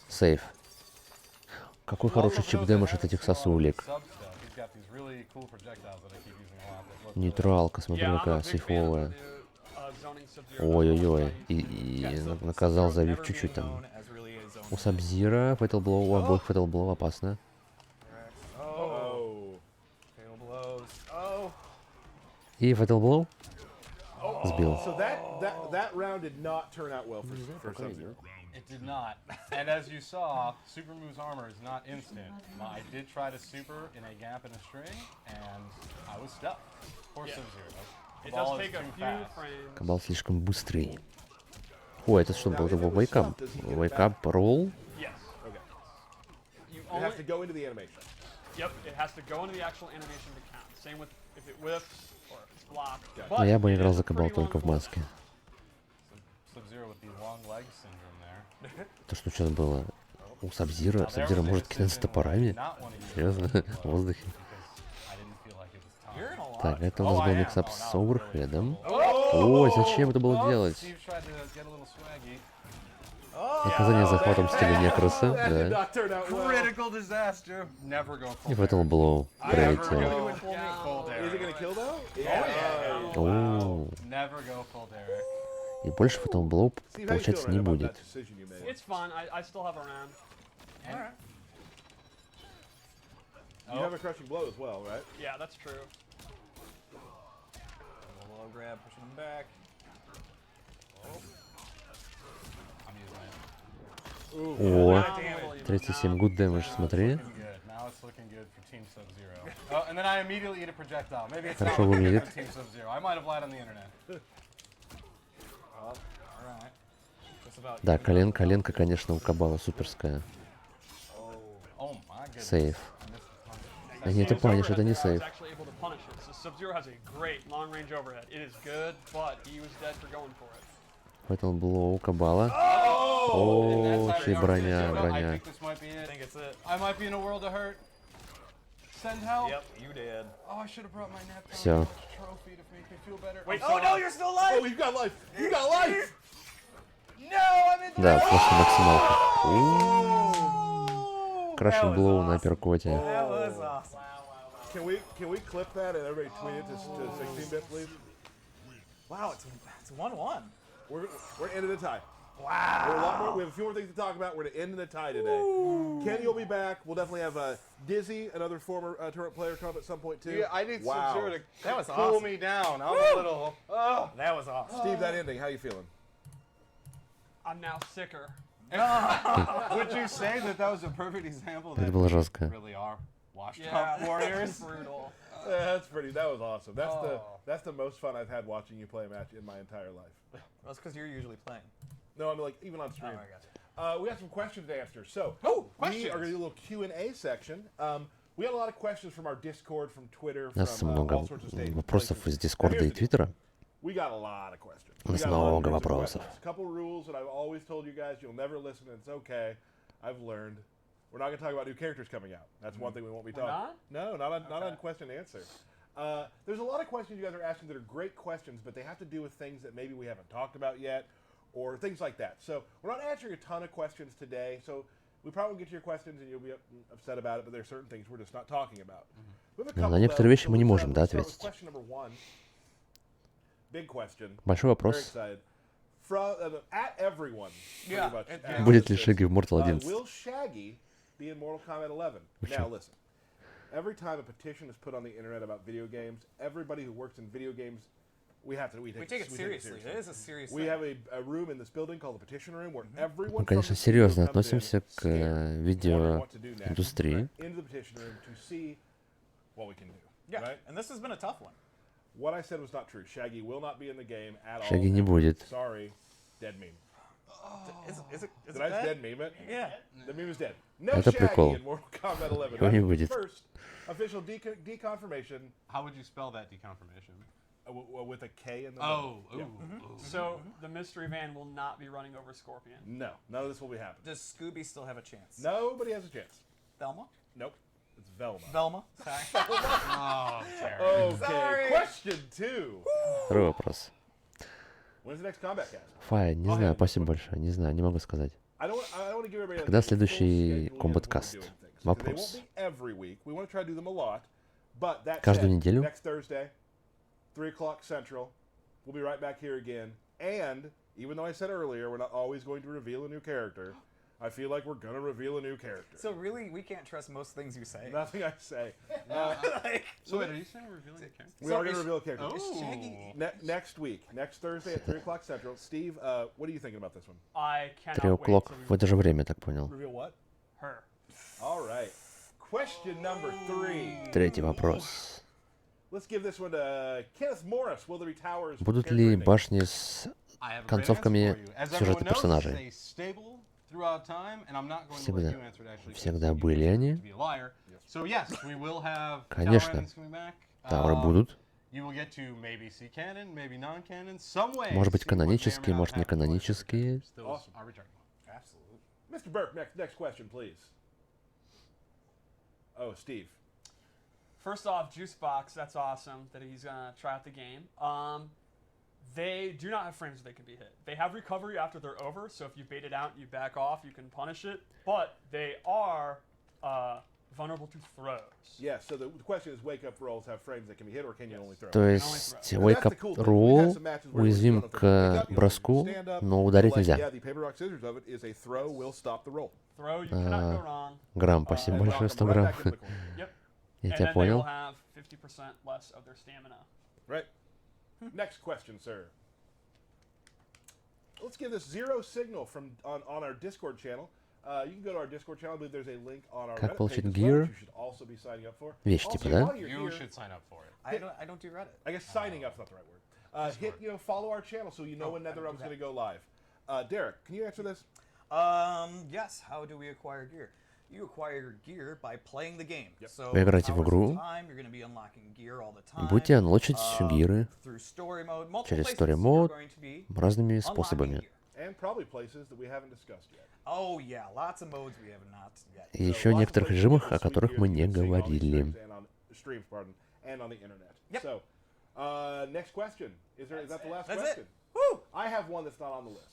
Сейв. Какой хороший чип дэмэдж от этих сосулек. got these really cool projectiles that I keep using a lot. That look Нейтралка, смотри, Yeah, I'm a какая big fan of the сейфовая. new, zoning Sub-Zero. Ой-ой-ой. И наказал, завив чуть-чуть там. У Сабзира, Fatal Blow, у обоих Fatal Blow опасно. Oh. Fatal blows. Oh. И Fatal Blow сбил. So that round did not turn out well for Sub-Zero. It did not. And as you saw, Super Moo's armor is not instant. I did try to super in a gap in a string, and I was stuck. Poor Sub-Zero. It Kabal does is take a too few fast. frames. Кабал слишком быстрый. Ой, это что был? Это был вейкап? Вейкап, ролл? Yes. Okay. You It only, has to go into the animation. Yep, it has to go into the actual animation to count. Same with if it whiffs or if it's blocked. Gotcha. Но But я бы играл за it's Кабал pretty только в long маске. Sub-Zero with the long leg syndrome there. То, что сейчас было. У Сабзира. Сабзира может кидаться топорами. Серьезно? В воздухе. You're in a lot. Так, это у нас был миксап с оверхедом. Ой, зачем это было делать? Наказание захватом в стиле Некроса, That did да. not turn out well. Critical disaster. Never go И full Fatal Blow Never пролетел. go full Is it Derek. gonna kill though? О, Never go full Derek. и больше Fatal Blow, Steve, how you получается, feeling не about будет. that decision you made? It's fun. I still have a round. Alright. You have a crushing blow as well, right? Yeah, that's true. Low grab, pushing him back. I'm using it. О, Damage. 37 good damage, смотри. Looking good. Now it's looking good for Team Sub-Zero. Oh, and then I immediately eat a projectile. Maybe it's not Хорошо looking good выглядит. for Team Sub-Zero. I might have lied on the internet. Alright. Just about. Да, коленка, конечно, у Кабала суперская. Oh my goodness. Сейф. А нет, ты панишь, это не I was сейф. actually able to punish it. So Sub-Zero has a great long-range overhead. It is good, but he was dead for going for it. Fatal Blow у Кабала. And О, that's чей how броня, I броня. think this might be I it. think it's it. I might be in a world of hurt. Send help. Yep, you did. Oh, I should have brought my nap Всё. trophy to make me feel better. Wait, Oh no, you're still alive! Oh, you've got life! You got life! No, I'm in the Да, просто максималка. Oh, Крашен Блоу на апперкоте. that was awesome. Can we clip that and everybody tweet it to 16-bit, please? Wow, it's 1-1. We're ending the tie. Wow. We're a lot more, we have a few more things to talk about. We're going to end in a tie today. Kenny will be back. We'll definitely have Dizzy, another former tournament player, come up at some point too. Yeah, I need Wow. Sub-Zero to That was cool awesome. me down. I'm a little. Oh. That was awesome. Steve, that ending, how you feeling? I'm now sicker. Would you say that was a perfect example Это that было we жестко. really are washed Yeah, up warriors? brutal. That was awesome. That's the most fun I've had watching you play a match in my entire life. That's because you're usually playing. No, I mean like even on stream. Oh, I We got some questions to answer. So we questions. are going to do a little Q&A section. We had a lot of questions from our Discord, from Twitter, У нас from много all sorts of states. вопросов из Дискорда Here's и the deal. Твиттера. We got a lot of questions. У We нас got a lot of много different вопросов. questions. A couple rules that I've always told you guys, you'll never listen, and it's okay. I've learned. We're not going to talk about new characters coming out. That's one thing we won't be talking. not? No, not on question and answer. There's a lot of questions you guys are asking that are great questions, but they have to do with things that maybe we haven't talked about yet, or things like that. So we're not answering a ton of questions today. So we probably won't get to your questions, and you'll be upset about it. But there are certain things we're just not talking about. We have a Ну, couple, на некоторые though, вещи so мы не let's, можем, да, let's start with ответить. question number one. Big question. Большой Very вопрос. excited. From at everyone. pretty Yeah, much it- asked Будет ли this. Шаги в Мортал 11? Will Shaggy be in Mortal Kombat 11? Now listen. Every time a petition is put on the internet about video games, everybody who works in video games, we take it seriously. It is a serious We thing. have a room in this building called the petition room where everyone Мы, конечно, from the studio серьезно comes in относимся к scared, wondering what to do next, видеоиндустрии. right, into the petition room to see what we can do. Yeah, Right? and this has been a tough one. What I said was not true. Shaggy will not be in the game at all. Шаги не будет. Sorry, dead meme. Is it Did I just bad? dead meme it? Yeah. The meme is dead. No Это Shaggy прикол. in Mortal Kombat 11. Его не That's the будет. first official deconfirmation How would you spell that deconfirmation? with a K in the Oh, middle. ooh, Yeah. ooh. So the mystery van will not be running over Scorpion. No, none of this will be happening. Does Scooby still have a chance? Nobody has a chance. Velma? Nope. It's Velma. Velma? Sorry. Oh, Terry. Okay, Sorry. question 2. Второй вопрос. When's the next Kombat Cast? Фай, не знаю, спасибо большое. Не знаю, не могу сказать. I don't want to give everybody Когда like, a full следующий schedule Kombat of when we're Kast? doing things. Вопрос. They won't be every week. We want to try to do them a lot. But that Каждую said, неделю. next Thursday, 3 o'clock Central, we'll be right back here again. And even though I said earlier we're not always going to reveal a new character, I feel like we're going to reveal a new character. So really, we can't trust most things you say. Nothing I say. Like, So wait, are you saying we're revealing a character? We are going to reveal a character. is Shaggy? Next week, next Thursday at 3 o'clock Central. Steve, what are you thinking about this one? I cannot 3 wait o'clock till we в это же время, так понял. Reveal what? her. All right. Question number 3. Третий вопрос. Let's give this one to Kenneth Morris. Will there be towers? Будут character ли endings? башни с I have a great концовками answer for you. As сюжета everyone knows, персонажей? they stable throughout time, and I'm not going to Всегда. let you answer it actually. Всегда были они. To be a liar. So yes, we will have tower Конечно. endings coming back. Тауры будут. You will get to maybe see canon, maybe non-canon, some way. Может быть, канонические, может, не канонические. Awesome. Are returning. Absolutely. Mr. Burke, next question, please. Oh, Steve. First off, Juicebox, that's awesome that he's gonna try out the game. They do not have frames that they can be hit. They have recovery after they're over, so if you bait it out and you back off, you can punish it. But they are vulnerable to throws. Yeah, so the question is, wake-up rolls have frames that can be hit, or can you only throw? То есть Wake Up Roll уязвим к броску, но ударить нельзя. Yeah, the paper rock scissors of it is a throw will stop the roll. Throw, you cannot go wrong. Грамм, спасибо And большое, knock 100 them right грамм. back into the corner. Yep. Я And тебя then they will понял. have 50% less of their stamina. Right. Next question, sir. Let's give this zero signal from on our Discord channel. You can go to our Discord channel. I believe there's a link on our Как Reddit получить page as well, gear? which you should also be signing up for. Вещь Also, типа, да? while you're You here, should sign up for it. I don't do Reddit. I guess signing up's not the right word. Hit, follow our channel so you know when NetherRealm's going to go live. Derek, can you answer this? Yes. How do we acquire gear? You acquire gear by playing the game. So Вы играете в hours игру, of time, you're going to be unlocking gear all the time. будете анлочить гиры Through story mode, multiple через places Story you're Mode going to be разными unlocking способами. gear. And probably places that we haven't discussed yet. Oh yeah, lots of modes we have not yet. И So еще lots of некоторых places режимах, you о can которых мы see не gear that you can see on these говорили. streams and on the internet. Yep. So, next question. Is that the last That's question? it. Woo! I have one that's not on the list.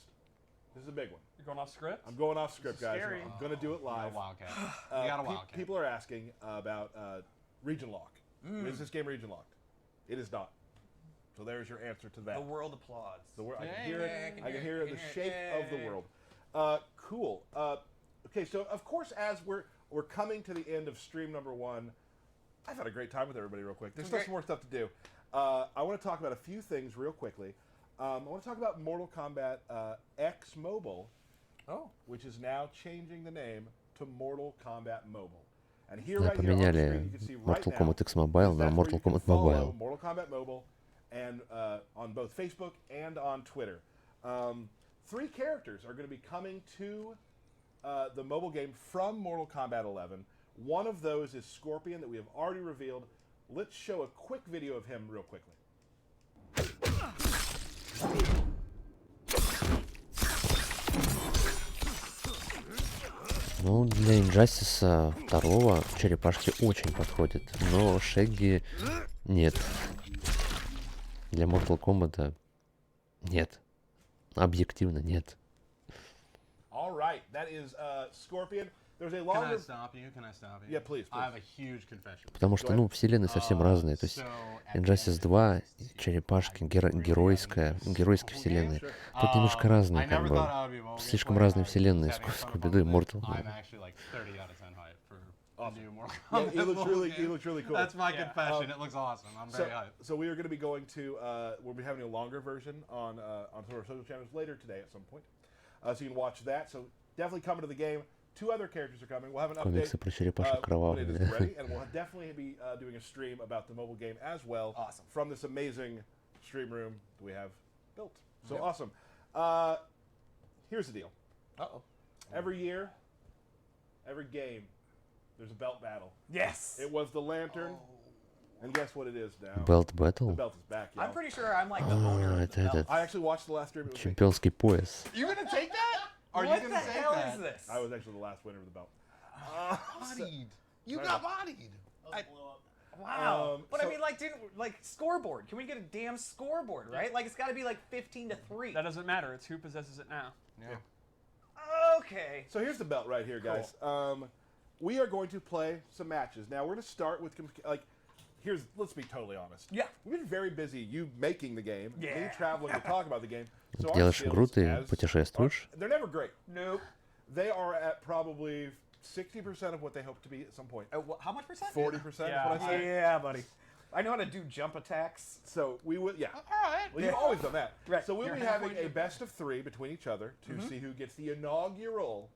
This is a big one. You're going off script? I'm going off script, guys. scary. I'm going to do it You got live. a wildcat. You got a wildcat. People are asking about region lock. Is this game region locked? It is not. So there's your answer to that. The world applauds. I can Yeah, hear it. yeah, I can hear the yeah, shape yeah. of the world. Cool. Okay, so of course, as we're coming to the end of stream number 1, I've had a great time with everybody. Real quick, there's still some more stuff to do. I want to talk about a few things real quickly. I want to talk about Mortal Kombat X Mobile, which is now changing the name to Mortal Kombat Mobile. And here Да, right here on the screen, поменяли you can see right Mortal now, Kombat X Mobile is на that's where Mortal you can Kombat follow Mobile. Mortal Kombat Mobile, and on both Facebook and on Twitter. 3 characters are going to be coming to the mobile game from Mortal Kombat 11. One of those is Scorpion that we have already revealed. Let's show a quick video of him real quickly. Ну, для Injustice 2 черепашки очень подходит, но Шегги нет. Для Mortal Kombat нет. Объективно нет. All right, that is Scorpion. There's a Can longer. I stop you? Can I stop you? Yeah, please, I have please. a huge confession. Потому что, ну, вселенные совсем разные. То есть Injustice 2, черепашки, геройская вселенная. Тут немножко разные, как бы. Слишком разные вселенные. Скуби-Ду и Mortal. I'm actually like 30 out of 10 hype for the new Mortal Yeah, Kombat. he looks really cool. That's my confession. It looks awesome. I'm very hyped. So we are going to be going to, we'll be having a longer version on some of our social channels later today at some point. So you can watch that. So definitely coming to the game. 2 other characters are coming. We'll have an update Комиксы про черепашек when it is кровавые. ready, and we'll definitely be doing a stream about the mobile game as well. Awesome. From this amazing stream room that we have built. So awesome. Here's the deal. Uh-oh. Every year, every game, there's a belt battle. Yes. It was the Lantern, and guess what it is now? Belt The Battle? belt is back, y'all. I'm pretty sure I'm like the owner of Это the belt. этот, I actually watched the last stream. It was me. чемпионский пояс. You're gonna take that? Are What you the gonna take hell that? is this? I was actually the last winner of the belt. Bodied. You Sorry. got bodied. Let's blow up. Wow. But so- I mean, like scoreboard. Can we get a damn scoreboard, right? Like it's got to be like 15-3. That doesn't matter. It's who possesses it now. Yeah. Okay. So here's the belt right here, guys. We are going to play some matches. Now we're going to start with let's be totally honest. Yeah. We've been very busy, you making the game, me Yeah. traveling to talk about the game. So our Делаешь игру, skills ты as- путешествуешь. they're never great. Nope. They are at probably 60% of what they hope to be at some point. How much percent? 40% Yeah. is what I say. Yeah, buddy. I know how to do jump attacks. So we would, yeah. All right. Well, you've always done that. Right. So we'll You're be having halfway a best of 3 between each other to see who gets the inaugural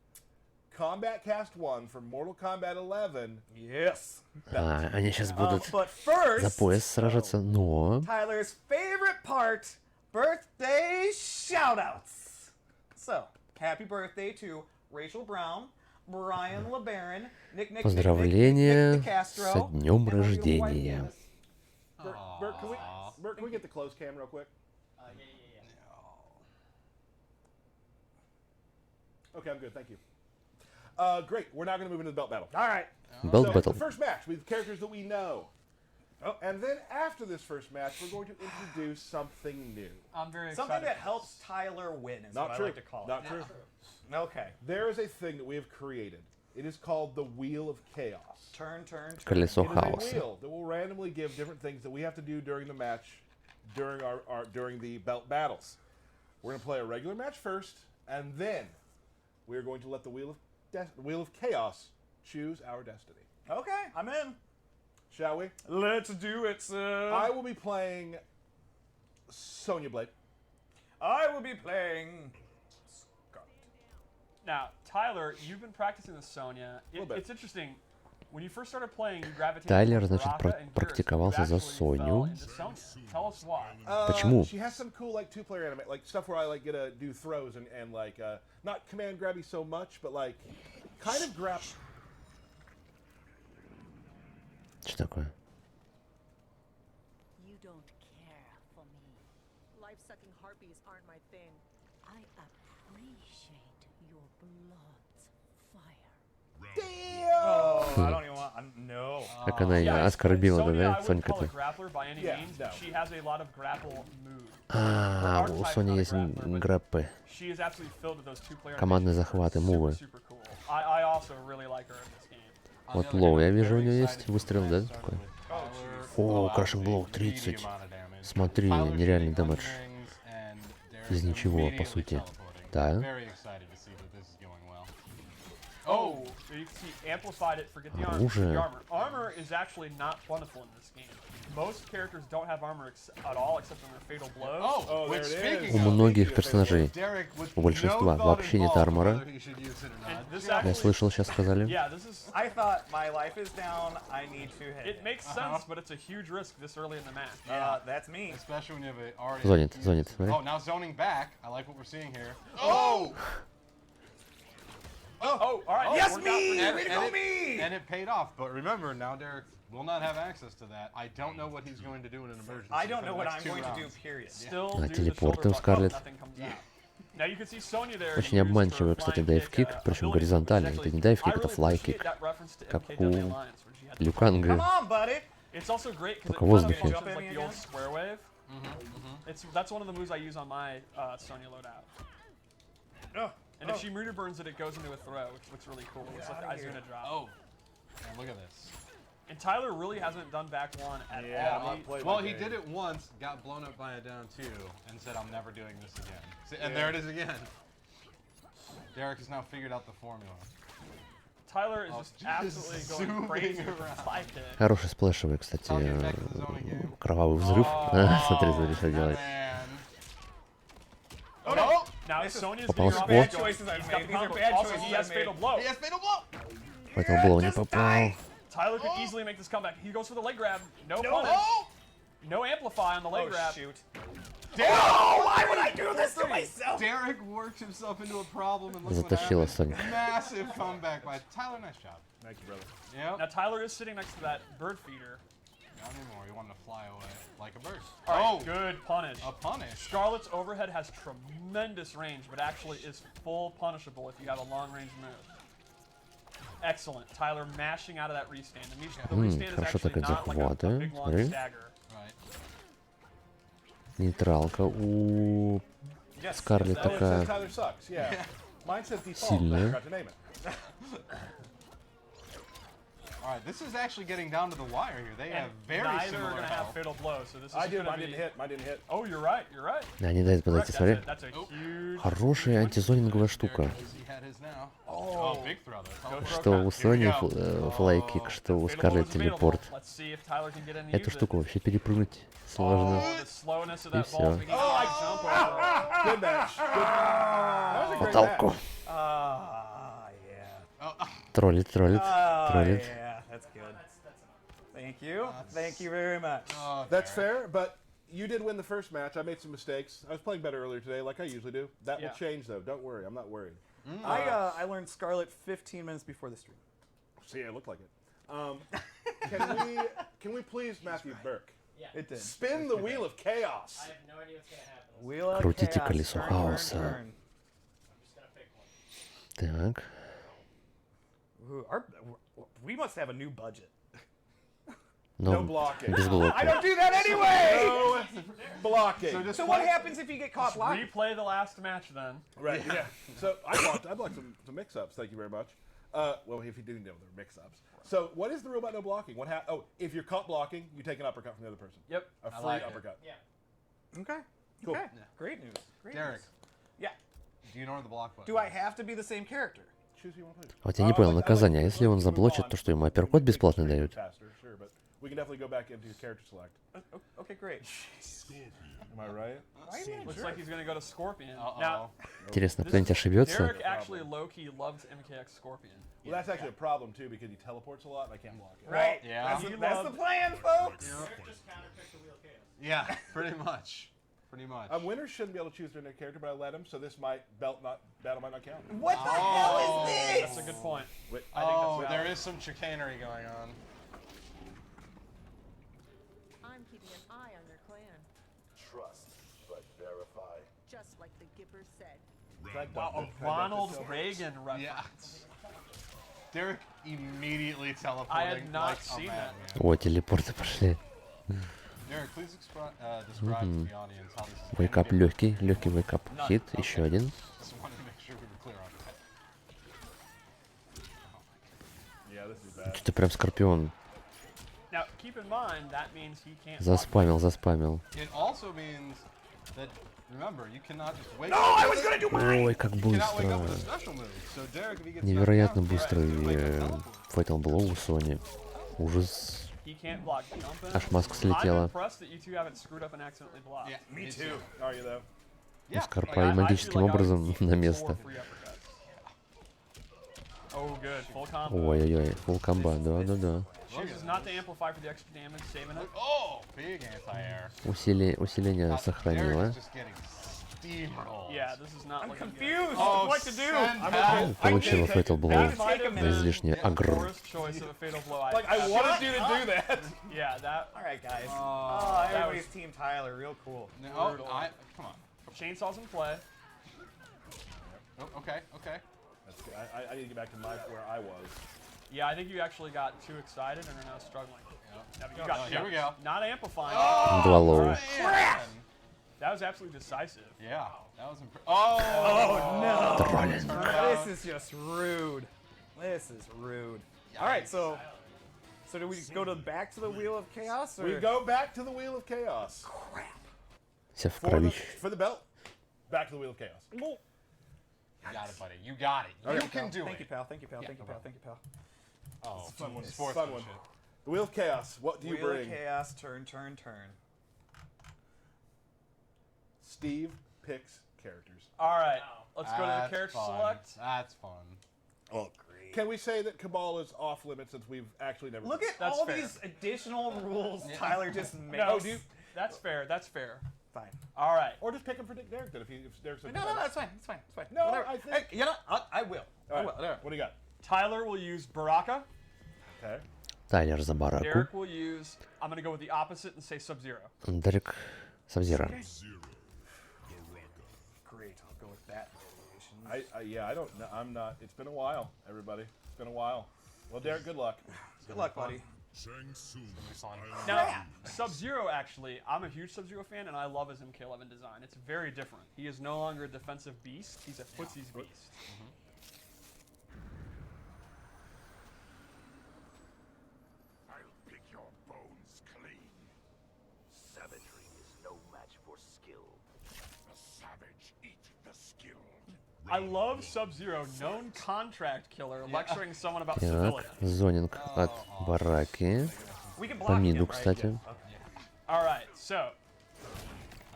Kombat Kast 1 from Mortal Kombat 11. Yes. Они сейчас будут But first, за пояс сражаться, но... Tyler's favorite part, birthday shoutouts. So, happy birthday to Rachel Brown, Brian LeBaron, Nick Поздравления Castro, со днем and our new рождения. wife, Dennis. Bert, can we get the closed cam real quick? Okay, I'm good. Thank you. Great. We're now going to move into the belt battle. All right. Belt So, Battle. the first match with characters that we know. And then after this first match, we're going to introduce something new. I'm very excited. Something that helps Tyler win is Not what true. I like to call it. Not true. Okay. There is a thing that we have created. It is called the Wheel of Chaos. Turn. Колесо It is a хаоса. wheel that will randomly give different things that we have to do during the match, during the belt battles. We're going to play a regular match first, and then we're going to let the Wheel of Chaos choose our destiny. Okay, I'm in. Shall we? Let's do it, sir. I will be playing Sonya Blade. I will be playing Scarlet. Now, Tyler, you've been practicing with Sonya. Little bit. It's interesting. When you first started playing, you gravitated Тайлер, towards значит, Baraka and Geras, практиковался but you за actually fell Соню. into Sonya. Tell us why. Почему? She has some cool like 2-player anime, like stuff where I like get to do throws and like not command grabby so much, but like kind of grab. Что такое? You don't care for me. Life-sucking harpies aren't my thing. I appreciate your blood's fire. Oh, I don't even want. No. Как она Yeah, ее оскорбила, Sonya, I да, wouldn't Сонька call ты? a grappler by any Yeah, means, no. but she has a lot of grapple moves. А, у Сони есть грэппы. She is absolutely filled with those two-player Командные animations. захваты, Super, мувы. super cool. I also really like her in this game. Вот лоу, я вижу, у нее есть выстрел, да, такой? О, крашинг блоу, 30. Смотри, нереальный дэмэдж. Из ничего, по сути. Да. Oh, you can see amplified it. Forget the armor. Оружие. The armor. Armor is actually not plentiful in this game. Most characters don't have armor at all, except in their fatal blows. Oh, there it is. У многих персонажей, у большинства вообще нет армора. And this Я actually, слышал, сейчас сказали. yeah, this is. I thought my life is down. I need to hit. It makes sense, but it's a huge risk this early in the match. That's me. Especially when you have a already. Зонит, смотри. Oh, now zoning back. I like what we're seeing here. Oh! Oh, all right. Yes, worked out me! for Way to Derek. go, me! And it paid off. But remember, now Derek will not have access to that. I don't know what he's going to do in an emergency. I don't for know the what next I'm 2 going to do, rounds. period. Still А, do the телепортом shoulder block, Скарлетт. nothing comes out. Now you can see Sonya there. Очень used обманчивый, her кстати, flying дайв-кик, kick, причем ability, горизонтальный. which Это не actually- дайв-кик, I это really флай-кик. appreciate that reference to Как MKW у Alliance, when she had the- Люканга. Come on, buddy. It's also great because it Только в kind of воздухе. functions like the old square wave. That's one of the moves I use on my Sonya loadout. And if she meter burns it, it goes into a throw, which looks really cool. It's like the Izuna drop. Oh, man, look at this. And Tyler really hasn't done back one at Yeah, all. not played Well, the he game. did it once, got blown up by a down 2, and said, I'm never doing this again. See, and there it is again. Derek has now figured out the formula. Tyler is just absolutely going zooming crazy with around. the fly kick. Хороший сплэшевый, кстати, кровавый взрыв. Смотри, что делает. Man. Oh, no! Now Sonya's Попал being в off спот. the going- Choices I've he's got made. the These are combo. bad Also, choices he has I've fatal made. blow. He has fatal blow! Поэтому блоу не попал. Tyler could easily make this comeback. He goes for the leg grab. No punish. Oh! No amplify on the leg Oh, grab. shoot. Oh, Why would I do this to myself? Derek worked himself into a problem and look what Затащила happened. Соня. Massive comeback by Tyler. Nice job. Thank you, brother. Yep. Now Tyler is sitting next to that bird feeder. Not anymore. He wanted to fly away like a bird. All right, Oh, good punish. a punish. Scarlet's overhead has tremendous range, but actually is full punishable if you have a long-range move. Excellent. Tyler mashing out of that restand. The restand is хорошо actually так not like a захваты. big long Смотри. stagger. Right. Нейтралка у Yes. Скарлетт Oh, it says такая Tyler sucks. Yeah. Mine says default. Сильная. I forgot to name it. All right, this is actually getting down to the wire here. They have very Neither similar are going to health. have fatal blow, so this is I did. gonna I be... didn't hit. I didn't hit. Oh, you're right. You're right. Да, не дает подойти, смотри. That's a huge... Хорошая антизонинговая штука. He had his now. Oh, big throw there. Что у Сони флайкик, что у Скарлетт телепорт. Let's see if Tyler can get in to Эту use it. штуку вообще перепрыгнуть сложно. Oh, the slowness of И that ball. все. He can jump over. Good match. Good. That was a great Потолку. match. Yeah. Троллит, троллит, Oh, троллит. yeah, that's good. Thank you. Thank you very much. That's fair, but you did win the first match. I made some mistakes. I was playing better earlier today, like I usually do. That will Yeah. change, though. Don't worry. I'm not worried. I learned Scarlet 15 minutes before the stream. See, it looked like it. Can we please, Matthew Burke, Yeah. It did. spin the wheel of chaos? I have no idea what's gonna happen. Wheel of Крутите chaos. колесо Turn, хаоса. turn, I'm just gonna pick one. Так. turn. Ooh, we must have a new budget. No Но blocking. без I блока. don't do that anyway. No blocking. So what happens if you get caught blocking? Replay the last match then. Right. Yeah. So I blocked some mix-ups. Thank you very much. Well, if you didn't know, they're mix-ups. So what is the rule about no blocking? If you're caught blocking, you take an uppercut from the other person. Yep. A free like it. uppercut. Yeah. Okay. Cool. Okay. Great news. Great Derek, news. Yeah. do you know where the block button Do I have to be the same character? Choose who you want to play. Вот я не понял наказание. А если он заблочит, то что ему апперкот бесплатно дают? Faster, sure, but we can definitely go back into your character select. Okay, great. Am I right? Looks like he's going to go to Scorpion. Uh-oh. Now, Интересно, кто-нибудь ошибется? Derek actually low-key loves MKX Scorpion. Well, that's actually a problem too because he teleports a lot and I can't block it. Right. Yeah. That's the plan, folks. Derek just counterpicked the wheel of chaos. Yeah, pretty much. Pretty much. Winners shouldn't be able to choose their new character, but I let him, so this battle might not count. What the hell is this? That's a good point. Wait, Oh, there is some chicanery going on. I'm keeping an eye on their clan, Trust, but verify. just like the Gipper said. Wow, a Ronald Reagan reference. Derek immediately teleporting. I had not like a seen madman. О, телепорты пошли. Derek, please describe to the audience how this is Вейкап легкий, легкий вейкап. Хит, еще один. Just wanted to make sure we were clear on that. Yeah, this is bad. Что-то прям Скорпион Now, keep in mind, that means he can't... заспамил, заспамил. It also means that, remember, you cannot just wake Ой, как You cannot wake быстро. up with a special move. So Derek, if he gets Невероятно knocked out, быстрый you wake up, teleport. Fatal Blow у Сони. Ужас. He can't block jumping. Аж маска I'm слетела. impressed that you two haven't screwed up and accidentally blocked. Yeah, Me too. Are you though? У Yeah. Скорпа I и feel магическим like I образом would на four место. free uppercuts. Oh, good. Full combo. Ой-ой-ой, full комбат, да-да-да. Chooses not to amplify for the extra damage, saving it. Oh, big anti-air. Усиление Derek сохранила. is just getting steamrolled. Yeah, this is not I'm looking confused. Oh, what to do? send help. Получила Fatal Blow Take a на minute. излишне good. агр. Worst choice of a fatal blow. Like I wanted you to do that. Yeah, that All right, guys. Oh, that Everybody's was Team Tyler. Real cool. Oh, come on. chainsaw's in play. Oh, okay, okay. That's good. I need to get back to where I was. Yeah, I think you actually got too excited and are now struggling. Now you got here we go. Not amplifying. Два лоу. Man. That was absolutely decisive. Yeah, that was Oh, no. This is just rude. This is rude. All right, so do we go back to the Wheel of Chaos? Or? We go back to the Wheel of Chaos. Crap. Вся в For кровище. the belt. Back to the Wheel of Chaos. You got it, buddy. You got it. You can do Thank it. you, pal. Thank you, pal. Thank you, pal. Thank you, pal. Oh, It's a fun one. It's a sports fun one. The Wheel of Chaos. What do you Wheel bring? of Chaos. Turn, turn, turn. Steve picks characters. All right, let's go to the That's character fun. select. That's fun. Oh, great. Can we say that Kabal is off limits since we've actually never? Look at That's all fair. these additional rules Tyler just made. No, that's fair. That's fair. Fine. All right. Or just pick him for Derek then if Derek's. No, it's fine. It's fine. It's fine. No, Whatever. I think- Hey, you know, I will. All I right. will. There. What do you got? Tyler will use Baraka. Okay. Тайлер за бараку. Derek will use. I'm gonna go with the opposite and say Sub-Zero. Дерек Сабзира. Great. I'll go with that variation. Yeah, I don't know. I'm not. It's been a while, everybody. It's been a while. Well, Derek, good luck. Good luck, buddy. Now, Sub-Zero actually, I'm a huge Sub-Zero fan, and I love his MK11 design. It's very different. He is no longer a defensive beast. He's a footsies beast. I love Sub-Zero, known contract killer, lecturing someone about Так, civilians. зонинг от бараки. We can По block him, миду, right? кстати. All right, so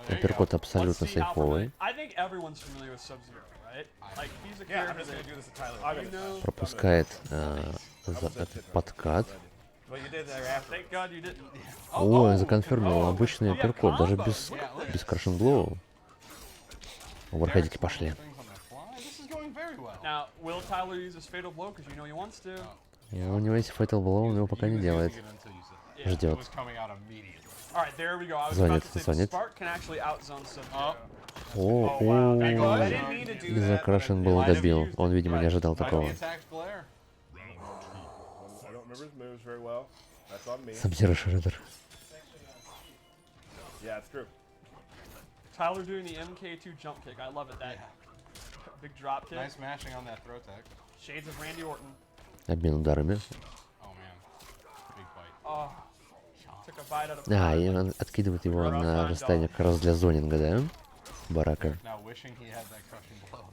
Апперкот let's абсолютно see how сейфовый. I think everyone's familiar with Sub-Zero, right? Like he's a Yeah, I'm character just gonna that do this to Tyler. you know. Пропускает этот подкат. What you did there after. Thank God you didn't. О, законфирмировал обычный апперкот, даже без крашенглоу. Оверхедики пошли. Things on the fly. This is going very well. Now, will Tyler use his fatal blow? Because you know he wants to. И у него есть Fatal Blow, он его пока не делает. Yeah. Ждет. It was coming out immediately. All right, there we go. I was Звонит, about to say звонит. the Spark can actually outzone Sub-Zero. Oh. О, wow, thank God. I о, didn't mean to do и за that. крашенглоу добил. Он, видимо, не ожидал Might такого. be attacked glare. I don't remember his moves very well. That's on me. Сабзира Шредер. Yeah, it's true. Tyler doing the MK2 jump kick. I love it. That big drop kick. Nice mashing on that throw tech. Shades of Randy Orton. Обмен ударами. Oh man. Big fight. Oh, took a bite out of. А, и он откидывает его на расстояние как раз для зонинга, да? Барака. Now wishing he had that crushing blow.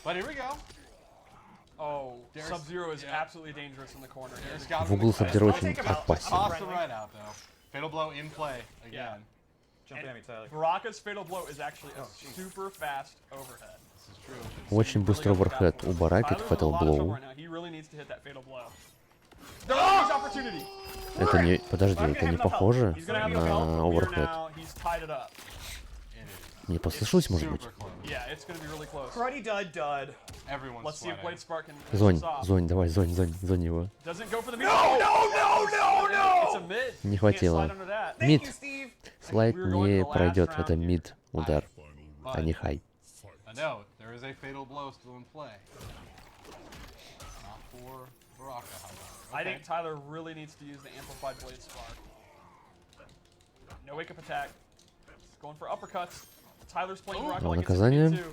But here we go. Oh, There's- Sub-Zero is yeah. absolutely dangerous in the corner here. There's got В углу Сабзира очень опасен. Toss the right out though. Fatal blow in play again. Jumping at me, Tyler. Baraka's fatal blow is actually a super fast overhead. This is true. Очень быстрый оверхед у Бараки, это Tyler's in a Fatal lot of trouble Blow. right now. He really needs to hit that fatal blow. There's opportunity. Это не... Подожди, это не похоже He's gonna have the belt на from here оверхед. now. He's tied it up. Мне послышалось, может быть? Super close. Yeah, it's gonna be really close. Karate dud. Everyone's Let's see if Blade sweating. Spark can finish Зонь, this off. зонь, давай, зонь его. Doesn't go for the mid. No! It's a mid. Не Can't хватило. slide under that. Мид. Steve. Слайд We were going не to the last пройдет, round это here. мид удар, а не хай. A note, there is a fatal blow still in play. Not for Baraka, however. I Okay. think Tyler really needs to use the amplified Blade Spark. No wake up attack. He's going for uppercuts. Tyler's playing Baraka Ну, like it's наказание. too.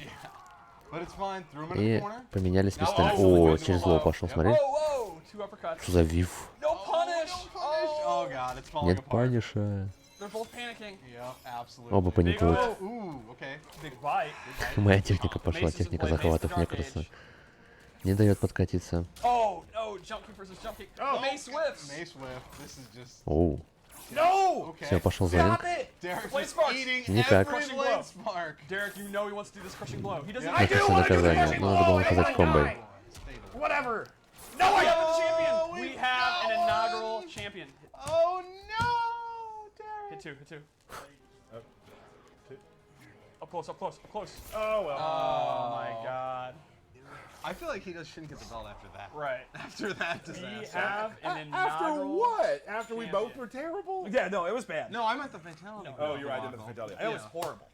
But it's fine. Threw him in И the corner. поменялись местами. Oh, О, через лоу пошел, смотри. Whoa, two uppercuts. Что за вив? No punish. Oh god, it's falling Нет apart. паниша. They're both panicking. Yep, absolutely. Оба паникуют. Oh, ooh, okay. Big bite. Моя техника пошла, техника захватов Некроса. Не дает подкатиться. Oh, no, jump kick versus jump kick. Oh. Mace whiffs. Mace whiff. This is just Оу, No! okay. все, пошел зонинг. Derek's Blade just Sparks. eating Никак. every Crushing Blade blow. Spark. Derek, you know he wants to do this crushing blow. He doesn't. I do Наконец-то want to do the наказание. crushing Ну, надо было blow. наказать I комбой. die. Whatever. No, we have No, a champion. we We have an don't. inaugural champion. Oh no, Derek. Hit two, hit two. Two. Up close, up close, up close. Oh, well. Oh my god. I feel like he just shouldn't get the belt after that. Right. After that We disaster. have an After inaugural. what? After we both champion. were terrible? Yeah, no, it was bad. No, I meant the fatality. Oh, you're right. I didn't have the fatality. It was horrible.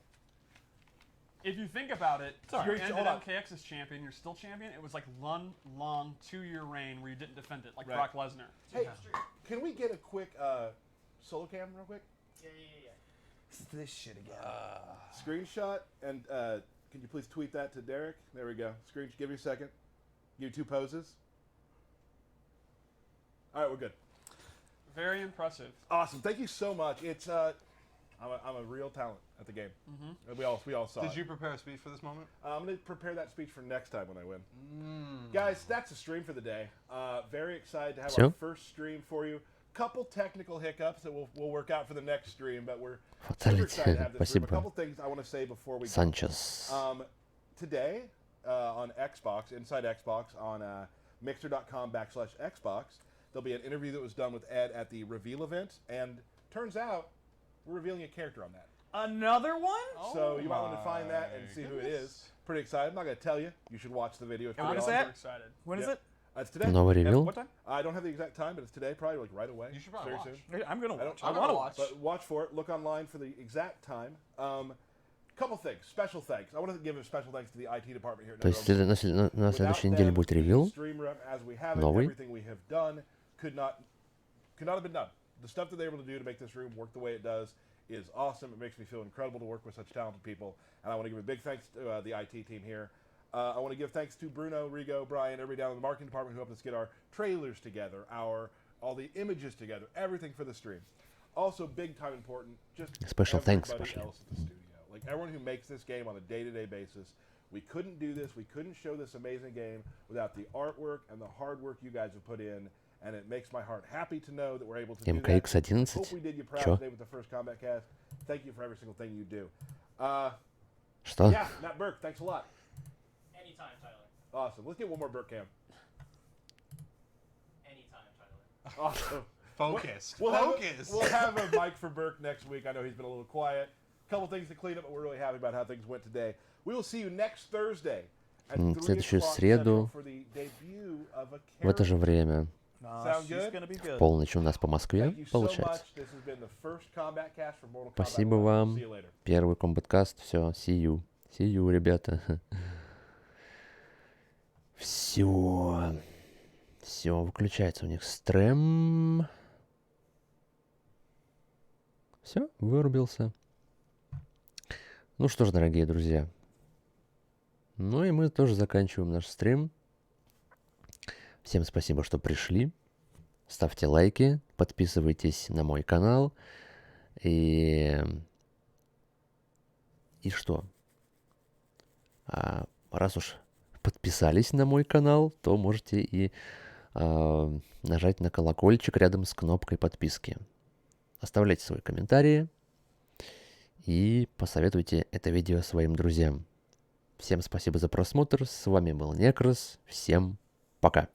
If you think about it, Sorry. you You're- ended hold on. MKX's champion, you're still champion. It was like one long 2-year reign where you didn't defend it, like Right. Brock Lesnar. Hey, can we get a quick solo cam real quick? Yeah. It's this shit again. Screenshot, and can you please tweet that to Derek? There we go. Screen. Give me a second. Give you two poses. All right, we're good. Very impressive. Awesome. Thank you so much. It's I'm a real talent at the game. We all saw Did it. you prepare a speech for this moment? I'm gonna prepare that speech for next time when I win. Guys, that's the stream for the day. Very excited to have our Всё? first stream for you. Couple technical hiccups that we'll work out for the next stream, but we're super Fatality. excited to have this stream. A Спасибо. couple things I want to say before we go. Санчес. Today on Xbox, Inside Xbox, on mixer.com/Xbox, there'll be an interview that was done with Ed at the reveal event, and turns out we're revealing a character on that. Another one? So you might want to find that and my see who it is. Pretty excited. I'm not going to tell you. You should watch the video. It's And pretty when is awesome. that? Excited. When is Yep. it? It's today. Новый At ревил? what time? I don't have the exact time, but it's today, probably like right away. You should probably Very watch. soon. I'm gonna I watch. don't- I want to watch. But watch for it. Look online for the exact time. Couple things. Special thanks. I want to give a special thanks to the IT department here at То есть Necros. на следующей неделе будет ревил? Stream rep as we have it, Новый? everything we have done could not have been done. The stuff that they were able to do to make this room work the way it does is awesome. It makes me feel incredible to work with such talented people, and I want to give a big thanks to the IT team here. I want to give thanks to Bruno, Rigo, Brian, everybody down in the marketing department who helped us get our trailers together, all the images together, everything for the stream. Also, big time important, just Special thanks, everybody пошли. else at the studio. Like everyone who makes this game on a day-to-day basis. We couldn't do this. We couldn't show this amazing game without the artwork and the hard work you guys have put in. And it makes my heart happy to know that we're able to do that. МКХ-11? Hope we did you proud Чё? today with the first Kombat Kast. Thank you for every single thing you do. Что? Yeah, Matt Burke, thanks a lot. Anytime, Tyler. Awesome. Let's get one more Burke cam. Anytime, Tyler. Awesome. Focused. We'll Focused. We'll have a mic for Burke next week. I know he's been a little quiet. Couple things to clean up, but we're really happy about how things went today. We will see you next Thursday at 3 следующую o'clock среду Central for the debut of a в это же character. время. Sound She's good? gonna be good. Полночь у нас по Москве Thank you so получается. much. This has been the first Kombat Cast for Mortal Kombat. Спасибо 1. вам. See you later. Первый Kombat Kast. Все, see you. See you, ребята. Все. Все, выключается у них стрим. Все, вырубился. Ну что ж, дорогие друзья. Ну и мы тоже заканчиваем наш стрим. Всем спасибо, что пришли. Ставьте лайки, подписывайтесь на мой канал. И что? Раз уж подписались на мой канал, то можете и нажать на колокольчик рядом с кнопкой подписки. Оставляйте свои комментарии и посоветуйте это видео своим друзьям. Всем спасибо за просмотр. С вами был Necros. Всем пока.